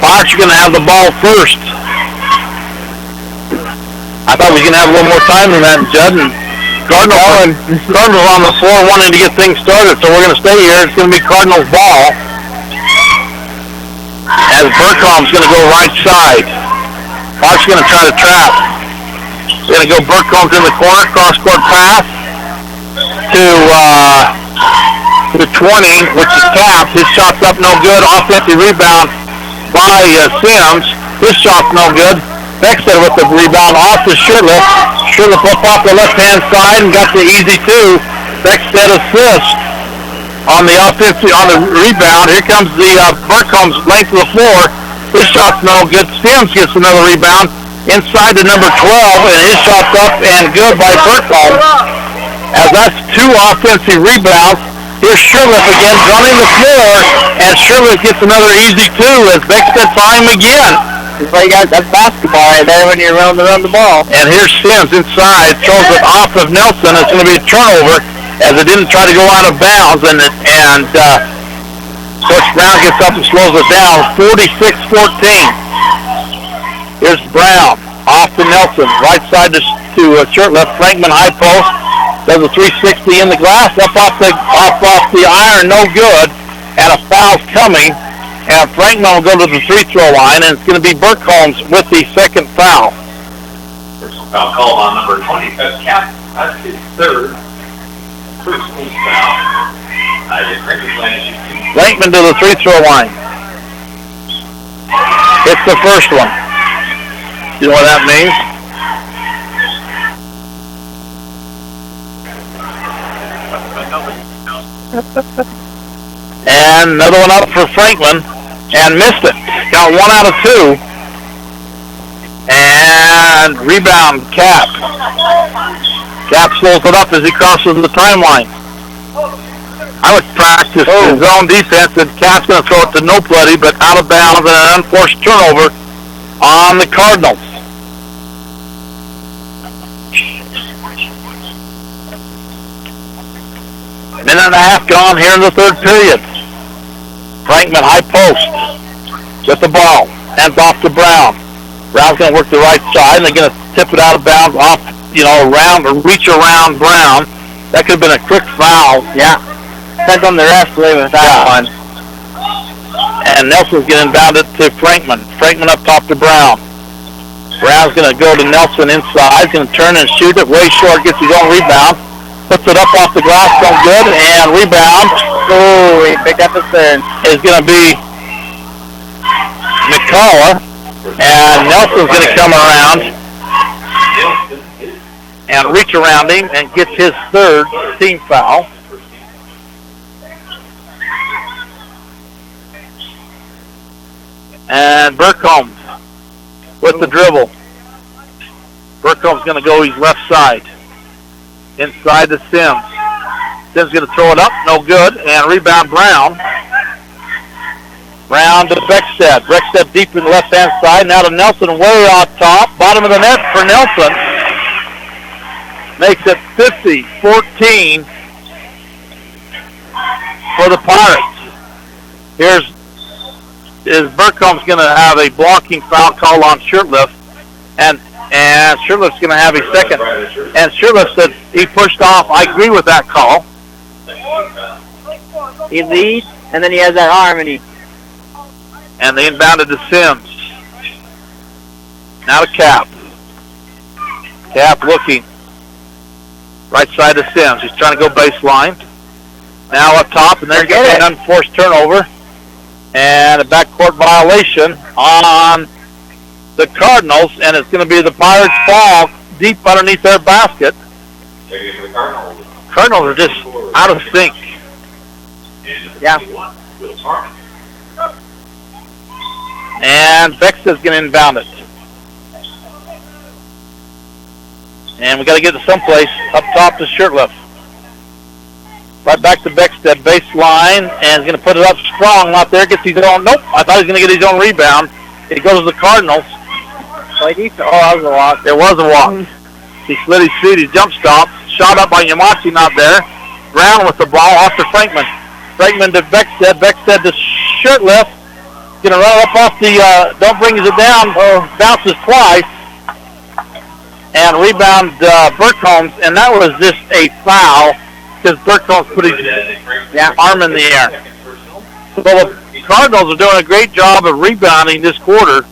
Pirates are going to have the ball first. I thought we were going to have a little more time than that, Judd. And Cardinals on the floor wanting to get things started, so we're going to stay here. It's going to be Cardinals ball. As Burkholm's going to go right side. Pirates going to try to trap. He's going to go Burkholm's in the corner, cross-court pass. to 20, which is Cap. His shot's up no good. Offensive rebound by Sims. His shot's no good. Beckstead with the rebound off to Shirtliff. Shirtliff up off the left-hand side and got the easy two. Beckstead assist on the rebound. Here comes the Burkholm's length of the floor. His shot's no good. Sims gets another rebound inside to number 12, and his shot's up and good by Burkholm. As that's 2 offensive rebounds. Here's Shirtliff again running the floor, and Shirtliff gets another easy 2 as Beckstead saw him again. That's basketball right there when you're around the ball. And here's Sims inside, throws it off of Nelson. It's going to be a turnover as it didn't try to go out of bounds, and Coach Brown gets up and slows it down, 46-14. Here's Brown off to Nelson, right side to Shirtliff. Frankman high post. Does a 360 in the glass, up off the iron, no good, and a foul's coming, and Frankman will go to the free throw line, and it's going to be Burkholm's with the second foul. Personal foul called on number 20, that's Cap. That's his third personal foul. Frankman to the free throw line. It's the first one. You know what that means? And another one up for Franklin, and missed it. Got 1 out of 2. And rebound, Cap. Cap slows it up as he crosses the timeline. I would practice his zone defense, and Cap's going to throw it to nobody, but out of bounds and an unforced turnover on the Cardinals. Minute and a half gone here in the third period. Frankman high post with the ball. Hands off to Brown. Brown's going to work the right side, and they're going to tip it out of bounds off, around or reach around Brown. That could have been a quick foul. Yeah. Depends on the rest with that one. And Nelson's getting inbounded to Frankman. Frankman up top to Brown. Brown's going to go to Nelson inside. Going to turn and shoot it. Way short. Gets his own rebound. Puts it up off the glass, no good, and rebound. Oh, he picked up the third. Is going to be McCullough, and Nelson's going to come around and reach around him and gets his third team foul. And Burkholm with the dribble. Burkholm's going to go his left side. Inside to Sims. Sims going to throw it up, no good, and rebound Brown. Brown to Beckstead. Beckstead deep in the left-hand side, now to Nelson way off top. Bottom of the net for Nelson. Makes it 50-14 for the Pirates. Is Burkholm's going to have a blocking foul call on Shirtliff, and Shirtliff's going to have a second. And Shirtliff said he pushed off. I agree with that call. He leads, and then he has that arm, and they inbounded to Sims. Now to Cap. Cap looking. Right side to Sims. He's trying to go baseline. Now up top, and there's going to be an unforced turnover. And a backcourt violation on the Cardinals, and it's going to be the Pirates' ball deep underneath their basket. Cardinals are just out of sync. Yeah. And Beckstead's going to inbound it. And we got to get to someplace up top to Shirtliff. Right back to Beckstead, baseline, and he's going to put it up strong. Not there, gets his own. Nope, I thought he was going to get his own rebound. It goes to the Cardinals. That was a walk. It was a walk. He slid his feet, he jump stop. Shot up by Yamachi, not there. Brown with the ball off to Frankman. Frankman to Beckstead. Beckstead to Shirtliff. Going to run up off the, don't bring it down, bounces twice. And rebound Burkholm's, and that was just a foul because Burkholm's put his arm in the air. So the Cardinals are doing a great job of rebounding this quarter,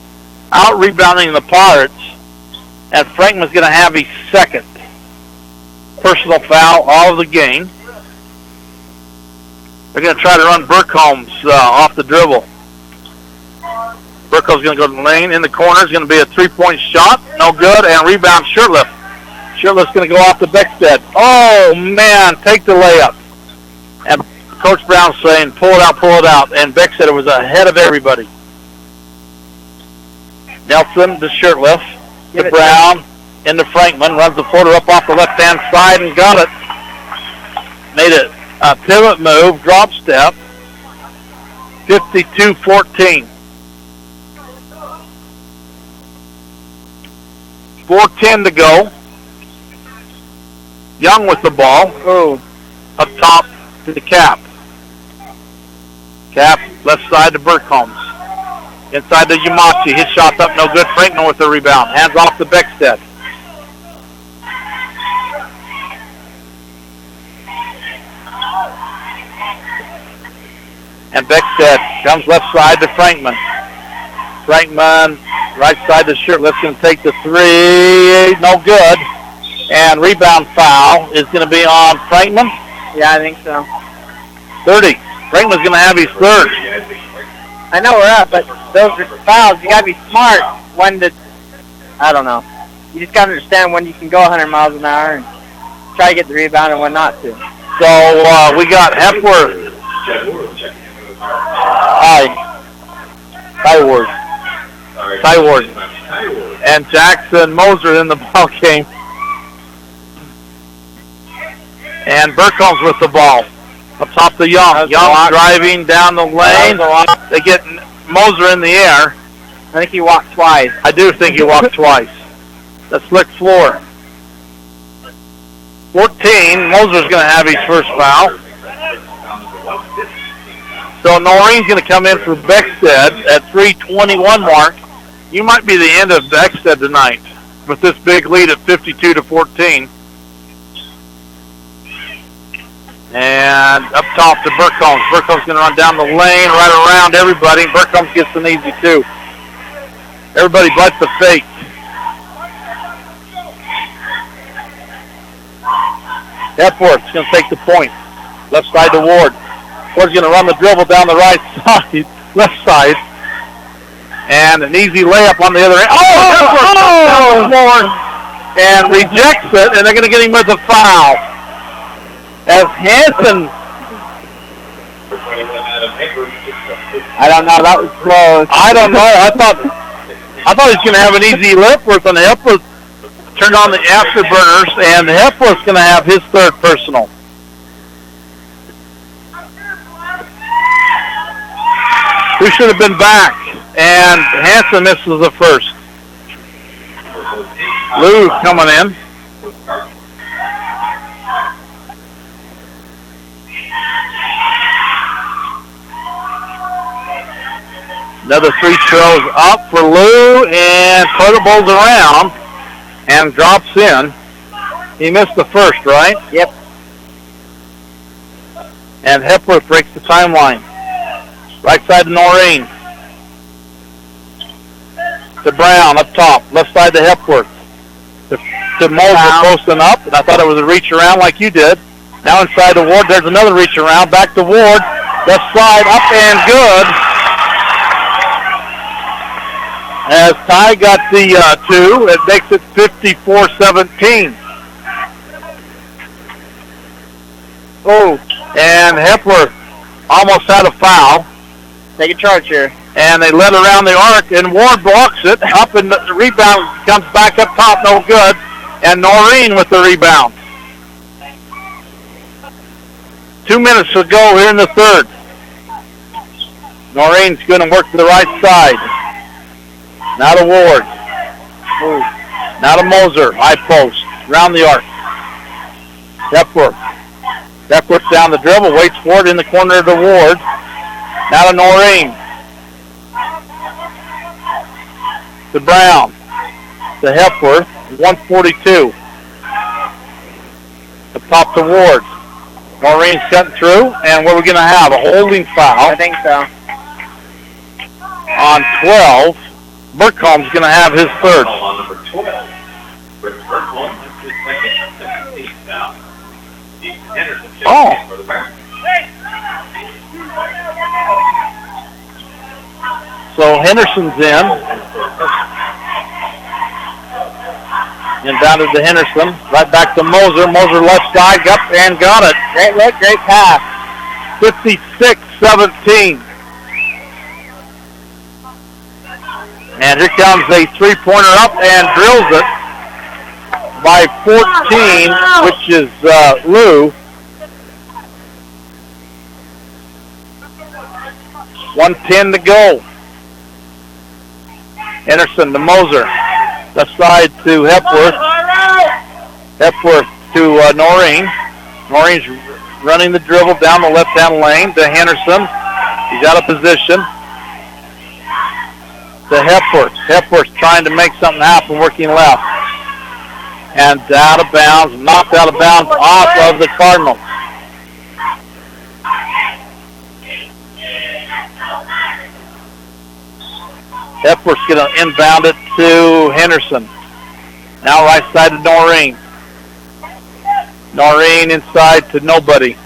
out-rebounding the Pirates, and Frankman's going to have his second personal foul all of the game. They're going to try to run Burkholm's off the dribble. Burkholm's going to go to the lane. In the corner is going to be a three-point shot. No good. And rebound, Shirtliff. Shirtliff's going to go off to Beckstead. Oh, man, take the layup. And Coach Brown's saying, pull it out. And Beckstead was ahead of everybody. Nelson to Shirtliff. To Brown. Into Frankman. Runs the floater up off the left-hand side and got it. Made it a pivot move. Drop step. 52-14. 4:10 to go. Young with the ball. Oh. Up top to the Cap. Cap left side to Burkholm. Inside to Yamachi. His shot's up, no good. Frankman with the rebound. Hands off to Beckstead. And Beckstead comes left side to Frankman. Frankman, right side to Shirtliff, going to take the three. No good. And rebound foul is going to be on Frankman. Yeah, I think so. 30. Frankman's going to have his third. I know we're up, but those are fouls. You got to be smart when to, I don't know. You just got to understand when you can go 100 miles an hour and try to get the rebound and when not to. So we got Hepworth. Tyward. And Jackson Moser in the ball game. And Burkholm's with the ball. Up top to Young. Young driving down the lane. They get Moser in the air. I think he walked twice. I do think he walked twice. That's slick floor. 14. Moser's going to have his first foul. So Noreen's going to come in for Beckstead at 3:21 mark. You might be the end of Beckstead tonight with this big lead at 52-14. And up top to Burkholm. Burkholm's going to run down the lane, right around everybody. Burkholm gets an easy two. Everybody but the fake. Hepworth's going to take the point. Left side to Ward. Ward's going to run the dribble down the right side, left side. And an easy layup on the other end. Oh! And rejects it, and they're going to get him with a foul. As Hanson, I don't know, that was close. I don't know. I thought he was going to have an easy Hepworth, and Hepworth turned on the afterburners, and Hepworth's going to have his third personal. Who should have been back? And Hanson misses the first. Lou coming in. Another three throws up for Lou, and toilet bowls around and drops in. He missed the first, right? Yep. And Hepworth breaks the timeline. Right side to Noreen. To Brown up top. Left side to Hepworth. To Moser posting up. And I thought it was a reach around like you did. Now inside to Ward. There's another reach around. Back to Ward. Left side up and good. As Ty got the two, it makes it 54-17. Oh, and Hepworth almost had a foul. Take a charge here. And they led around the arc, and Ward blocks it. Up, and the rebound comes back up top, no good. And Noreen with the rebound. 2 minutes to go here in the third. Noreen's going to work to the right side. Now to Ward. Ooh. Now to Moser. High post. Round the arc. Hepworth. Hepworth down the dribble. Waits for it in the corner to Ward. Now to Noreen. To Brown. To Hepworth. 142. Up top to Ward. Noreen's cutting through. And what are we going to have? A holding foul. I think so. On 12. Burkholm's going to have his third. Oh. So Henderson's in. Inbounded to Henderson. Right back to Moser. Moser left side. Up and got it. Great look, great pass. 56-17. And here comes a three-pointer up and drills it by 14, which is Lou. 1:10 to go. Henderson to Moser. Left side to Hepworth. Hepworth to Noreen. Noreen's running the dribble down the left-hand lane to Henderson. He's out of position. To Hepworth. Hepworth trying to make something happen, working left. And out of bounds, knocked out of bounds off of the Cardinals. Hepworth's going to inbound it to Henderson. Now right side to Noreen. Noreen inside to nobody.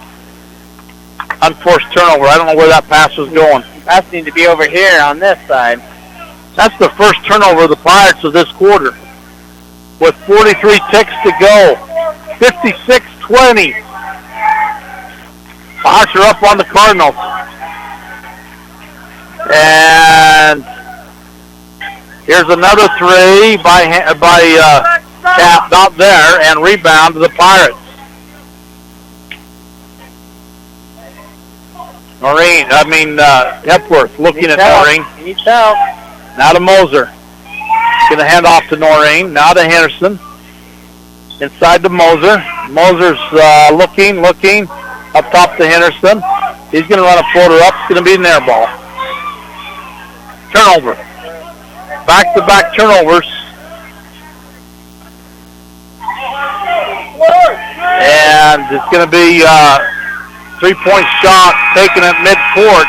Unforced turnover. I don't know where that pass was going. Pass needs to be over here on this side. That's the first turnover of the Pirates of this quarter. With 43 ticks to go. 56-20. Pirates are up on the Cardinals. And here's another three by Cap, not there, and rebound to the Pirates. Hepworth looking at Noreen. He needs help. Now to Moser. Going to hand off to Noreen. Now to Henderson. Inside to Moser. Moser's looking. Up top to Henderson. He's going to run a floater up. It's going to be an air ball. Turnover. Back-to-back turnovers. And it's going to be three-point shot taken at midcourt.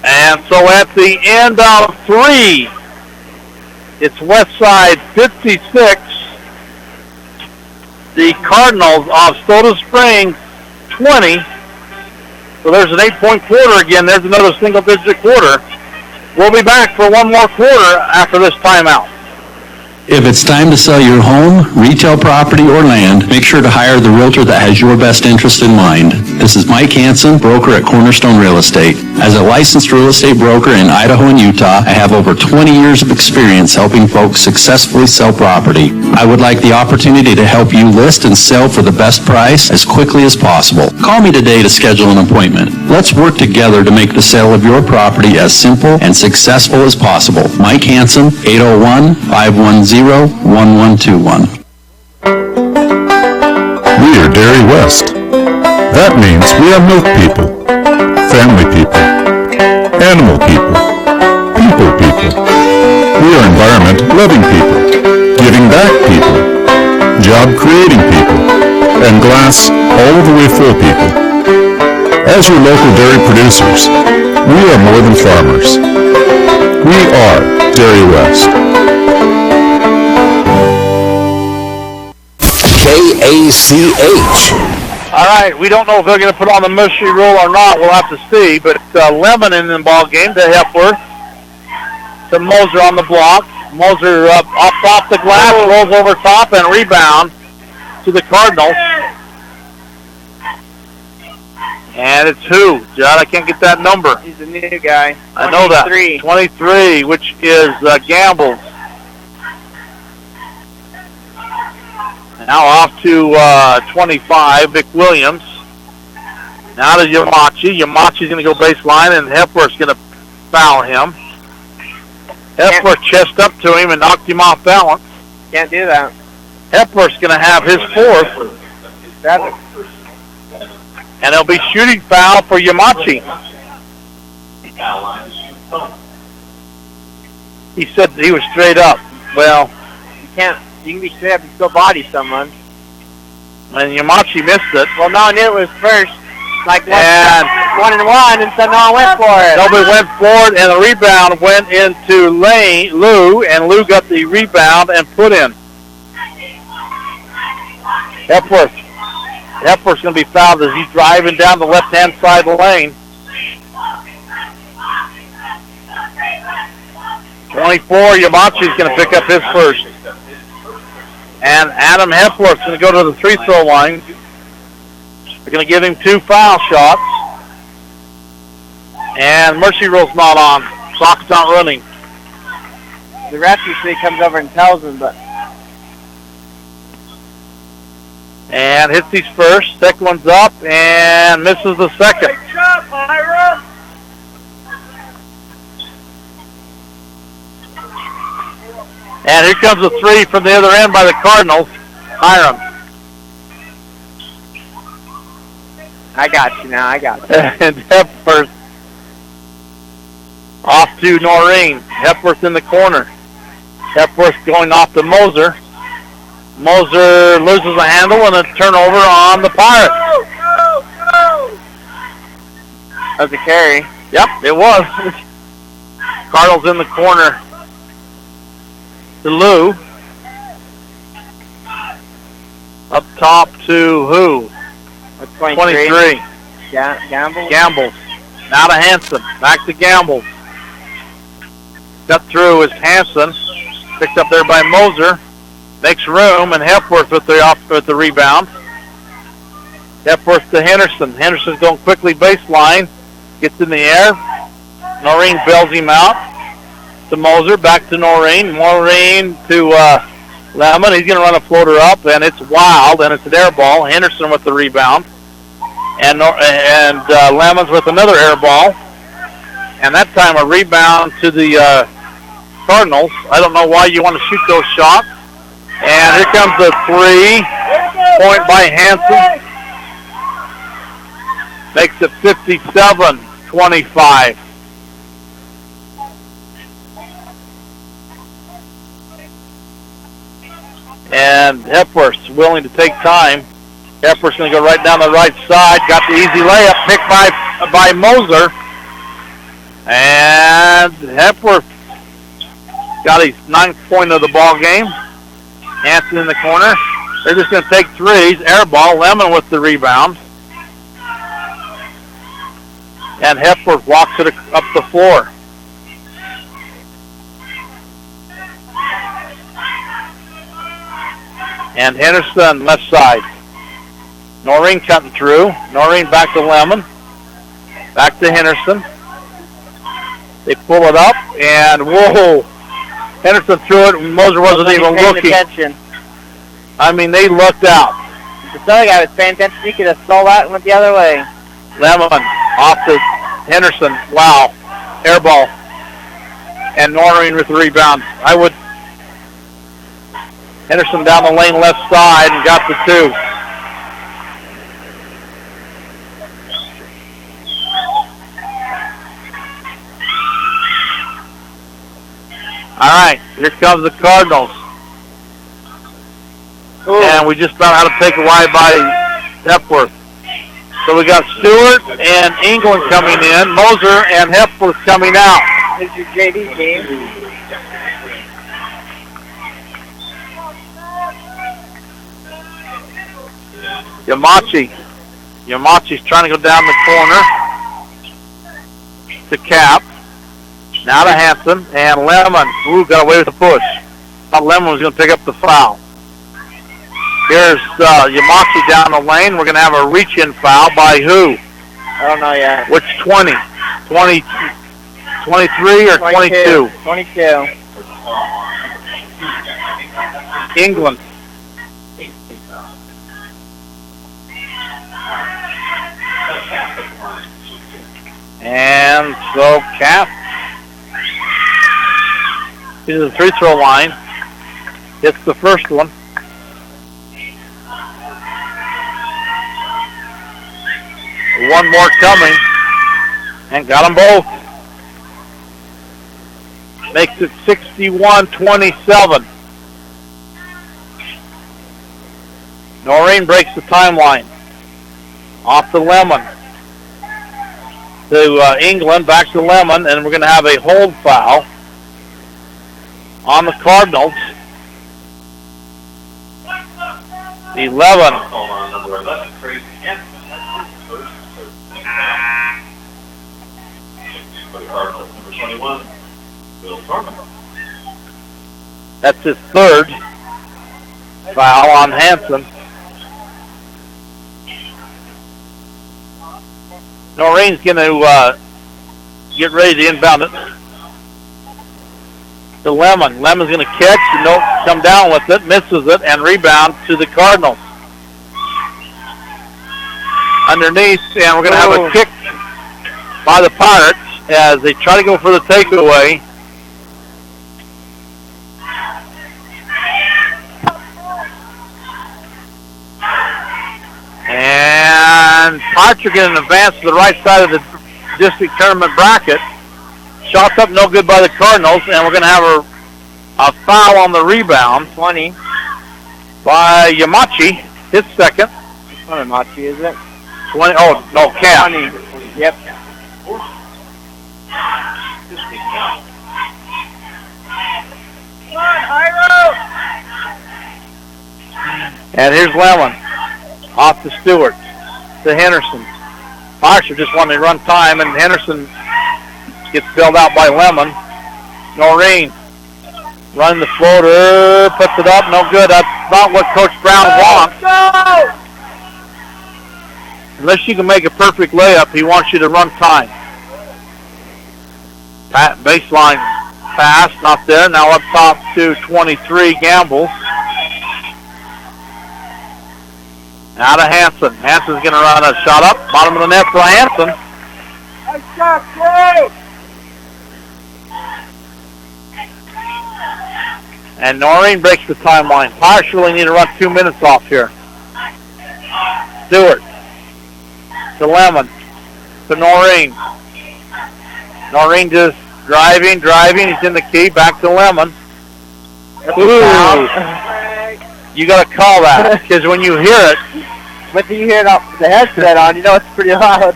And so at the end of three, it's Westside 56. The Cardinals of Soda Springs 20. So there's an 8-point quarter again. There's another single-digit quarter. We'll be back for one more quarter after this timeout. If it's time to sell your home, retail property, or land, make sure to hire the realtor that has your best interest in mind. This is Mike Hansen, broker at Cornerstone Real Estate. As a licensed real estate broker in Idaho and Utah, I have over 20 years of experience helping folks successfully sell property. I would like the opportunity to help you list and sell for the best price as quickly as possible. Call me today to schedule an appointment. Let's work together to make the sale of your property as simple and successful as possible. Mike Hansen, 801-510-1121. We are Dairy West. That means we are milk people, family people, animal people, people people. We are environment-loving people, giving back people, job-creating people, and glass all the way full people. As your local dairy producers, we are more than farmers. We are Dairy West. KACH. All right, we don't know if they're going to put on the mystery rule or not. We'll have to see. But Lemon in the ball game to Hepworth. To Moser on the block. Moser up off the glass, rolls over top, and rebound to the Cardinals. And it's who? Judd, I can't get that number. He's a new guy. I know that. 23, which is Gambles. Now off to 25, Vic Williams. Now to Yamachi. Yamachi's going to go baseline, and Hepworth's going to foul him. Hepworth chest up to him and knocked him off balance. Can't do that. Hepworth's going to have his fourth. And it'll be shooting foul for Yamachi. He said he was straight up. Well, you can be straight up and still body someone. And Yamachi missed it. Well, no one knew it was first. Like one and so no one went for it. Nobody went for it, and the rebound went into Lou, and Lou got the rebound and put in. Hepworth Hepworth's going to be fouled as he's driving down the left-hand side lane. 24, Yamachi's going to pick up his first. And Adam Hepworth's going to go to the free-throw line. They're going to give him 2 foul shots. And Mercy Rule's not on. Clock's not running. The ref usually comes over and tells him, but... And hits his first. Second one's up and misses the second. Great job, Hiram. And here comes a 3 from the other end by the Cardinals. Hiram. I got you now, I got you. And Hepworth off to Noreen. Hepworth in the corner. Hepworth going off to Moser. Moser loses a handle and a turnover on the Pirates. That's a carry. Yep, it was. Cardinals in the corner to Lou. Up top to who? 23. Gamble. Gambles. Now to Hanson. Back to Gambles. Cut through is Hanson. Picked up there by Moser. Makes room, and Hepworth with the rebound. Hepworth to Henderson. Henderson's going quickly baseline. Gets in the air. Noreen bails him out. To Moser. Back to Noreen. Noreen to Lemon. He's going to run a floater up, and it's wild, and it's an air ball. Henderson with the rebound. And Lemon's with another air ball. And that time a rebound to the Cardinals. I don't know why you want to shoot those shots. And here comes the 3-point by Hanson. Makes it 57-25. And Hepworth's willing to take time. Hepworth's going to go right down the right side. Got the easy layup picked by Moser. And Hepworth got his 9th point of the ball game. Hanson in the corner. They're just going to take threes. Air ball. Lemon with the rebound. And Hepworth walks it up the floor. And Henderson left side. Noreen cutting through. Noreen back to Lemon. Back to Henderson. They pull it up, and whoa! Henderson threw it, and Moser wasn't even looking. Attention. I mean, they looked out. If the other guy was paying attention, he could have stole that and went the other way. Lemon off to Henderson. Wow. Air ball. And Noreen with the rebound. Henderson down the lane left side and got the 2. All right, here comes the Cardinals. Ooh. And we just found out how to take a wide by Hepworth. So we got Stewart and England coming in, Moser and Hepworth coming out. This is your JD team. Yamachi's trying to go down the corner to Cap. Now to Hanson and Lemon. Ooh, got away with the push. Thought Lemon was going to pick up the foul. Here's Yamachi down the lane. We're going to have a reach-in foul by who? I don't know yet. Which 20? 23 or 22? 22. England. And so Cap is the free throw line. Hits the first one. One more coming. And got them both. Makes it 61-27. Noreen breaks the timeline. Off to Lemon. To England, back to Lemon, and we're going to have a hold foul on the Cardinals. 11. Call on number 11, Craig Hansen. For the Cardinals, number 21, Will Thorman. That's his third foul on Hansen. Noreen's going to get ready to inbound it to Lemon. Lemon's going to catch, come down with it, misses it, and rebound to the Cardinals. Underneath, and we're going to have a kick by the Pirates as they try to go for the takeaway. And Pirates are getting an advance to the right side of the district tournament bracket. Shots up, no good by the Cardinals, and we're going to have a foul on the rebound. 20. By Yamachi, his second. It's not Yamachi, is it? 20. Oh, no, Cap. 20. Yep. And here's Lemon. Off to Stewart. To Henderson. Pirates are just wanting to run time, and Henderson gets bailed out by Lemon. Noreen running the floater, puts it up, no good. That's not what Coach Brown wants. Unless you can make a perfect layup, he wants you to run time. Baseline pass, not there. Now up top to 23, Gamble. Out of Hansen. Hansen's going to run a shot up. Bottom of the net for Hansen. And Noreen breaks the timeline. Pirates really need to run 2 minutes off here. Stewart. To Lemon. To Noreen. Noreen just driving. He's in the key. Back to Lemon. Ooh. You got to call that, because when you hear it, but you hear the headset on, you know it's pretty loud.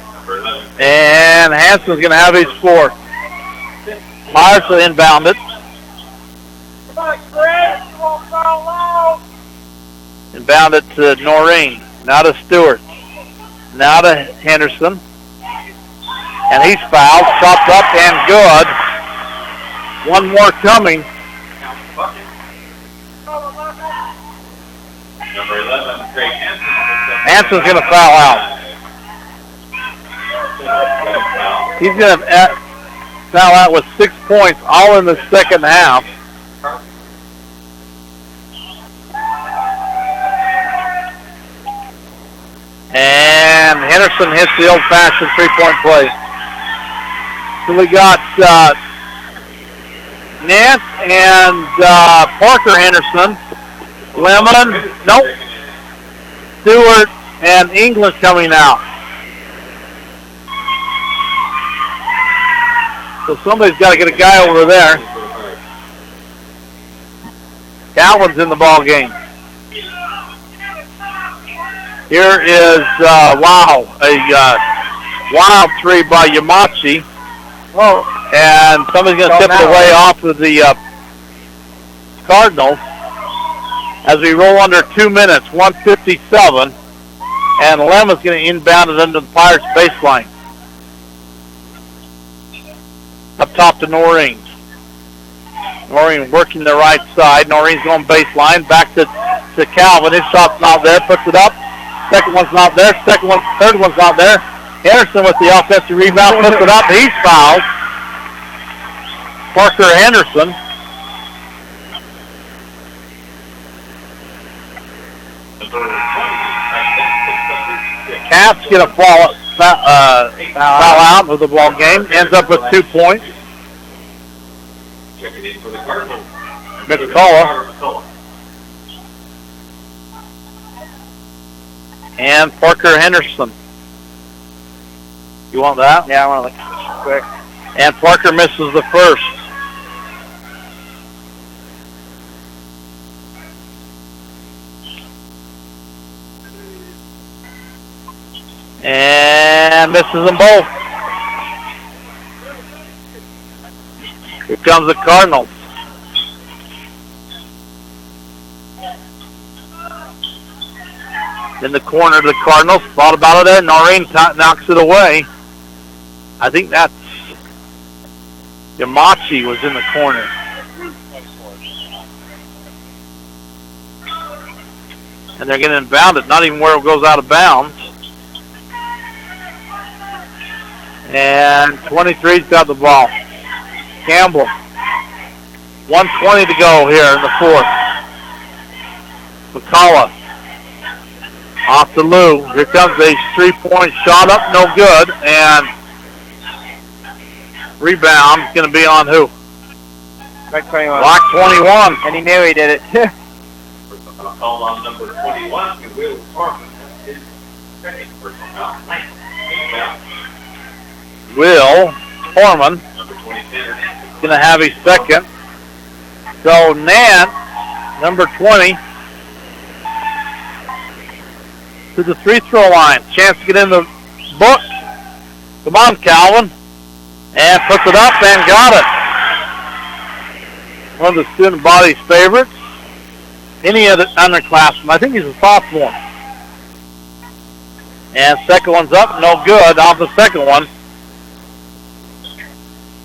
And Hansen's going to have his fourth. Pirates will inbound it. Inbound it to Noreen. Now to Stewart. Now to Henderson. And he's fouled. Chopped up and good. One more coming. Number 11, Craig Hansen. Hansen's going to foul out. He's going to foul out with 6 points, all in the second half. And Henderson hits the old-fashioned three-point play. So we got Nance and Parker Henderson. Lemon, nope. Stewart and England coming out. So somebody's got to get a guy over there. Calvin's in the ball game. Here is, a wild three by Yamachi. Oh. And somebody's going to tip it away off of the Cardinals. As we roll under 2 minutes, 1:57, and Lemon's going to inbound it under the Pirates baseline. Up top to Noreen. Noreen working the right side. Noreen's going baseline, back to Calvin. His shot's not there, puts it up. Second one's not there. Third one's not there. Henderson with the offensive rebound, puts it up. He's fouled. Parker Henderson. Cap's going to foul out of the ball game. Ends up with 2 points. Checking in for the Cardinals. McCullough. And Parker Henderson. You want that? Yeah, I want to look at this quick. And Parker misses the first. And misses them both. Here comes the Cardinals. in the corner of the Cardinals. Thought about it, and Noreen knocks it away. I think that's Yamachi was in the corner. And they're going to inbound it, not even where it goes out of bounds. And 23's got the ball. Campbell. 1:20 to go here in the fourth. McCullough. Off to Lou. Here comes a three-point shot up, no good. And rebound is going to be on who? Black 21. Black 21. And he knew he did it. I'll call on number 21, Will Parkman. His second personal foul. Will Foreman Number 27. going to have his second. So Nant, number 20, to the free throw line. Chance to get in the book. Come on, Calvin. And puts it up and got it. One of the student body's favorites. Any other underclassmen. I think he's a sophomore. And second one's up, no good off the second one.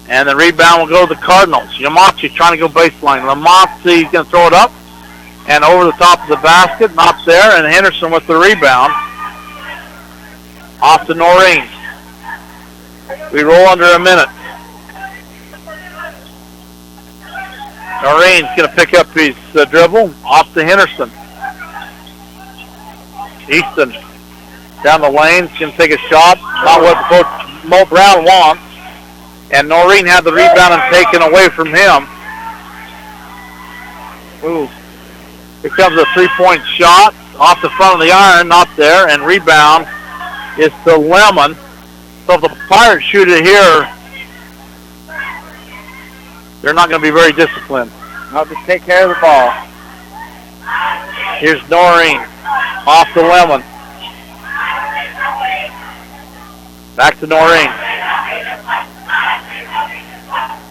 And the rebound will go to the Cardinals. Yamachi trying to go baseline. Lamazzi's going to throw it up and over the top of the basket. Not there. And Henderson with the rebound. Off to Noreen. We roll under a minute. Noreen's going to pick up his dribble. Off to Henderson. Easton down the lane. He's going to take a shot. Not what Coach Mo Brown wants. And Noreen had the rebound and taken away from him. Ooh. Here comes a three-point shot off the front of the iron, not there, and rebound is to Lemon. So if the Pirates shoot it here, they're not going to be very disciplined. I'll just take care of the ball. Here's Noreen off to Lemon. Back to Noreen.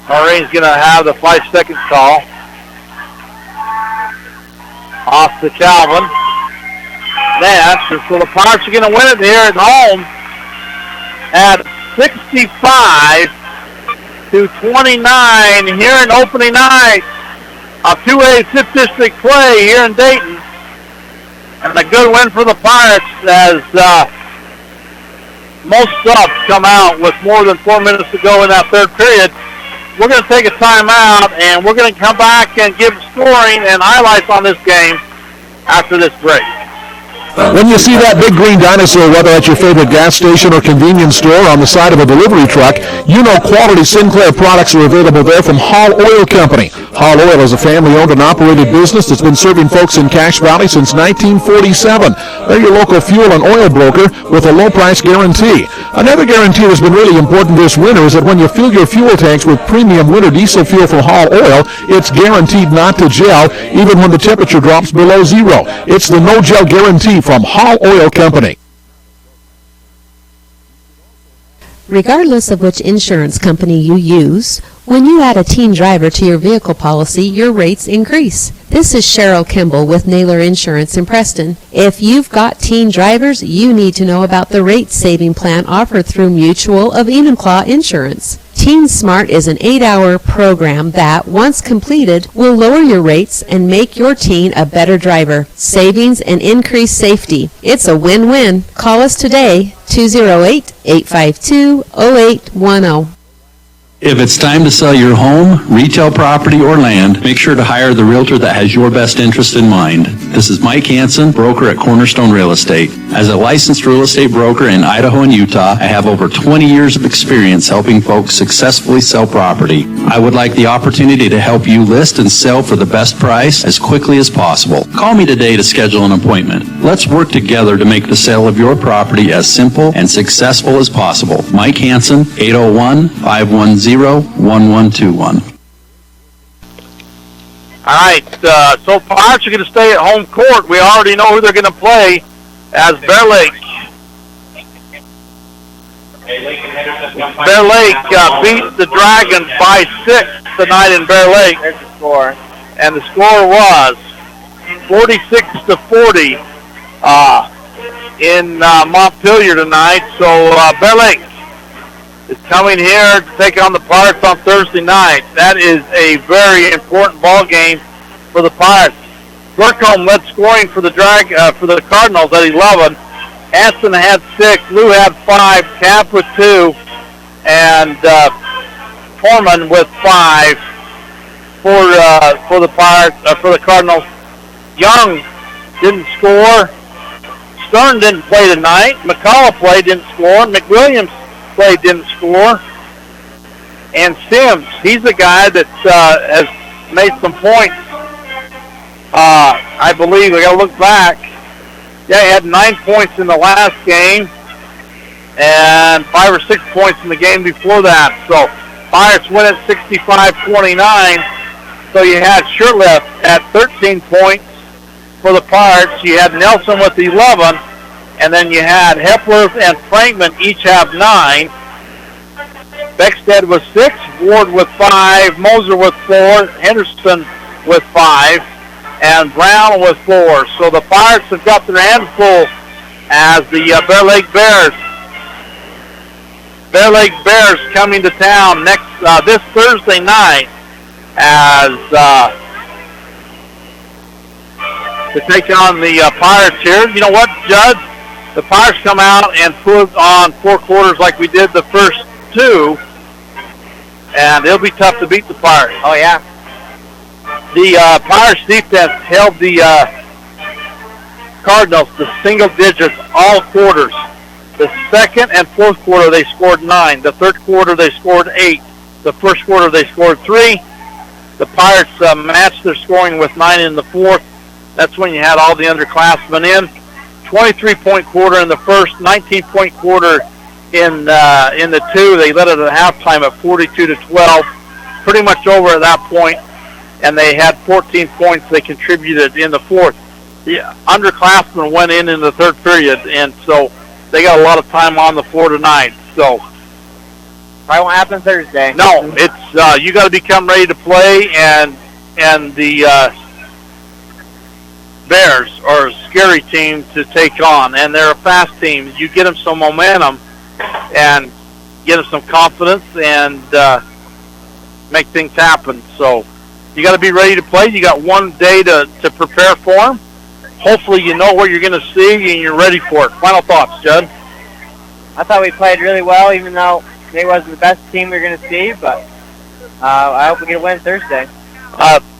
Noreen's going to have the 5-second call. Off to Calvin. So the Pirates are going to win it here at home at 65-29 here in opening night of 2A 5th District play here in Dayton. And a good win for the Pirates as most subs come out with more than 4 minutes to go in that third period. We're going to take a timeout, and we're going to come back and give scoring and highlights on this game after this break. When you see that big green dinosaur, whether at your favorite gas station or convenience store on the side of a delivery truck, you know quality Sinclair products are available there from Hall Oil Company. Hall Oil is a family-owned and operated business that's been serving folks in Cache Valley since 1947. They're your local fuel and oil broker with a low-price guarantee. Another guarantee that's been really important this winter is that when you fill your fuel tanks with premium winter diesel fuel from Hall Oil, it's guaranteed not to gel even when the temperature drops below zero. It's the no-gel guarantee from Hall Oil Company. Regardless of which insurance company you use, when you add a teen driver to your vehicle policy, your rates increase. This is Cheryl Kimball with Naylor Insurance in Preston. If you've got teen drivers, you need to know about the rate-saving plan offered through Mutual of Enumclaw Insurance. Teen Smart is an 8-hour program that, once completed, will lower your rates and make your teen a better driver. Savings and increased safety. It's a win-win. Call us today, 208-852-0810. If it's time to sell your home, retail property, or land, make sure to hire the realtor that has your best interest in mind. This is Mike Hansen, broker at Cornerstone Real Estate. As a licensed real estate broker in Idaho and Utah, I have over 20 years of experience helping folks successfully sell property. I would like the opportunity to help you list and sell for the best price as quickly as possible. Call me today to schedule an appointment. Let's work together to make the sale of your property as simple and successful as possible. Mike Hansen, 801-510-1121. All right, so Pirates are going to stay at home court. We already know who they're going to play as Bear Lake. Bear Lake beat the Dragons by 6 tonight in Bear Lake. There's the score. And the score was 46-40. in Montpelier tonight. So Bear Lake is coming here to take on the Pirates on Thursday night. That is a very important ball game for the Pirates. Burcombe led scoring for the Cardinals at 11. Hanson had 6, Lou had 5, Cap with 2, and Foreman with 5 for the Pirates for the Cardinals. Young didn't score. Stern didn't play tonight. McCullough played, didn't score. McWilliams played, didn't score. And Sims, he's the guy that has made some points. I believe, I got to look back. Yeah, he had 9 points in the last game and 5 or 6 points in the game before that. So Pirates win at 65-29. So you had Shurtleff at 13 points for the Pirates. You had Nelson with 11, and then you had Hepworth and Frankman each have 9. Beckstead with 6, Ward with 5, Moser with 4, Henderson with 5, and Brown with 4. So the Pirates have got their hands full as the Bear Lake Bears. Bear Lake Bears coming to town this Thursday night as to take on the Pirates here. You know what, Judd? The Pirates come out and put on 4 quarters like we did the first 2, and it'll be tough to beat the Pirates. Oh, yeah. The Pirates defense held the Cardinals to single digits all quarters. The second and fourth quarter they scored 9. The third quarter they scored 8. The first quarter they scored 3. The Pirates matched their scoring with 9 in the fourth. That's when you had all the underclassmen in. 23-point quarter in the first, 19-point quarter in the 2. They led it at halftime at 42-12. Pretty much over at that point, and they had 14 points they contributed in the fourth. The underclassmen went in the third period, and so they got a lot of time on the floor tonight. So probably won't happen Thursday. No, it's you got to become ready to play, and the Bears are a scary team to take on, and they're a fast team. You get them some momentum and get them some confidence and make things happen. So you got to be ready to play. You got one day to prepare for them. Hopefully you know what you're going to see and you're ready for it. Final thoughts, Judd? I thought we played really well, even though they wasn't the best team we were going to see, but I hope we get a win Thursday.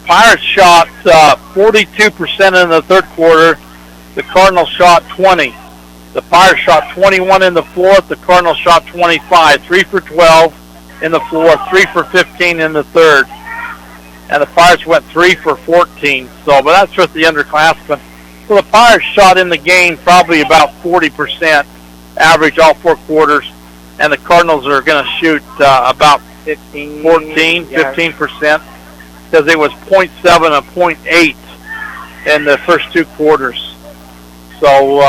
Pirates shot 42% in the third quarter. The Cardinals shot 20. The Pirates shot 21 in the fourth. The Cardinals shot 25. 3 for 12 in the fourth. 3 for 15 in the third. And the Pirates went 3 for 14. So, but that's with the underclassmen. So the Pirates shot in the game probably about 40% average all 4 quarters. And the Cardinals are going to shoot about 15%. Because it was 0.7 and 0.8 in the first 2 quarters. So,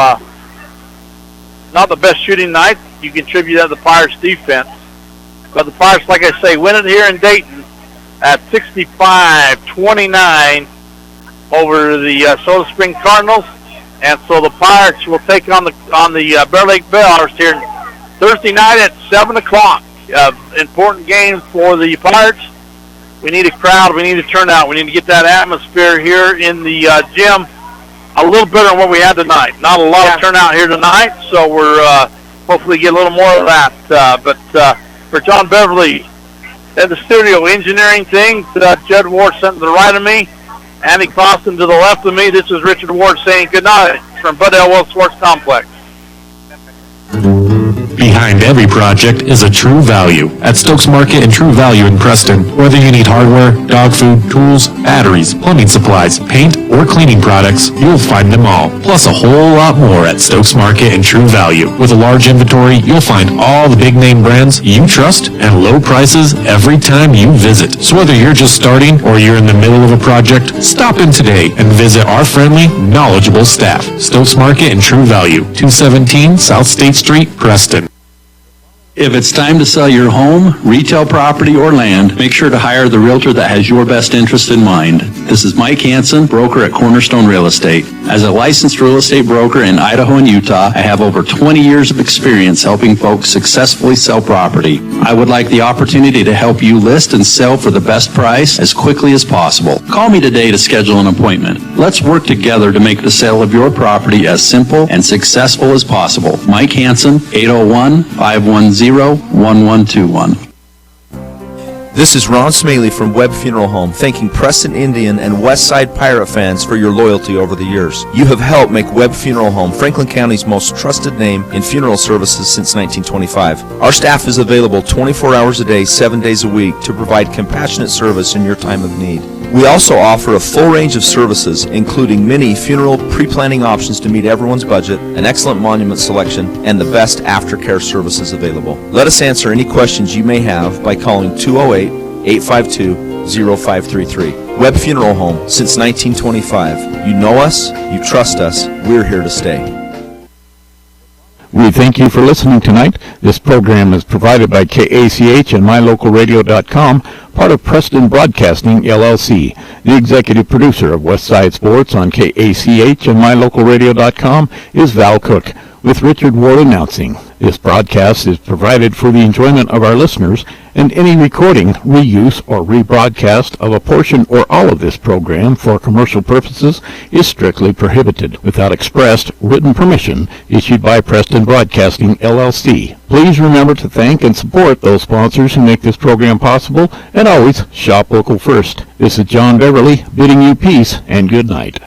not the best shooting night. You contribute to the Pirates' defense. But the Pirates, like I say, win it here in Dayton at 65-29 over the Soda Spring Cardinals. And so the Pirates will take on the Bear Lake Bears here Thursday night at 7 o'clock. Important game for the Pirates. We need a crowd. We need a turnout. We need to get that atmosphere here in the gym a little better than what we had tonight. Not a lot of turnout here tonight, so we're hopefully get a little more of that. But for John Beverly at the studio engineering things, Judd Ward sent to the right of me, Andy Clausen to the left of me. This is Richard Ward saying good night from Bud Elwell Sports Complex. Behind every project is a True Value at Stokes Market and True Value in Preston. Whether you need hardware, dog food, tools, batteries, plumbing supplies, paint, or cleaning products, you'll find them all. Plus a whole lot more at Stokes Market and True Value. With a large inventory, you'll find all the big name brands you trust and low prices every time you visit. So whether you're just starting or you're in the middle of a project, stop in today and visit our friendly, knowledgeable staff. Stokes Market and True Value, 217 South State Street, Preston. If it's time to sell your home, retail property, or land, make sure to hire the realtor that has your best interest in mind. This is Mike Hansen, broker at Cornerstone Real Estate. As a licensed real estate broker in Idaho and Utah, I have over 20 years of experience helping folks successfully sell property. I would like the opportunity to help you list and sell for the best price as quickly as possible. Call me today to schedule an appointment. Let's work together to make the sale of your property as simple and successful as possible. Mike Hansen, 801-510-1121. This is Ron Smaley from Webb Funeral Home, thanking Preston Indian and Westside Pirate fans for your loyalty over the years. You have helped make Webb Funeral Home Franklin County's most trusted name in funeral services since 1925. Our staff is available 24 hours a day, 7 days a week to provide compassionate service in your time of need. We also offer a full range of services, including many funeral pre-planning options to meet everyone's budget, an excellent monument selection, and the best aftercare services available. Let us answer any questions you may have by calling 208-852-0533. Webb Funeral Home, since 1925. You know us, you trust us, we're here to stay. We thank you for listening tonight. This program is provided by KACH and MyLocalRadio.com, part of Preston Broadcasting, LLC. The executive producer of Westside Sports on KACH and MyLocalRadio.com is Val Cook, with Richard Ward announcing. This broadcast is provided for the enjoyment of our listeners, and any recording, reuse, or rebroadcast of a portion or all of this program for commercial purposes is strictly prohibited without expressed written permission issued by Preston Broadcasting, LLC. Please remember to thank and support those sponsors who make this program possible, and always shop local first. This is John Beverly bidding you peace and good night.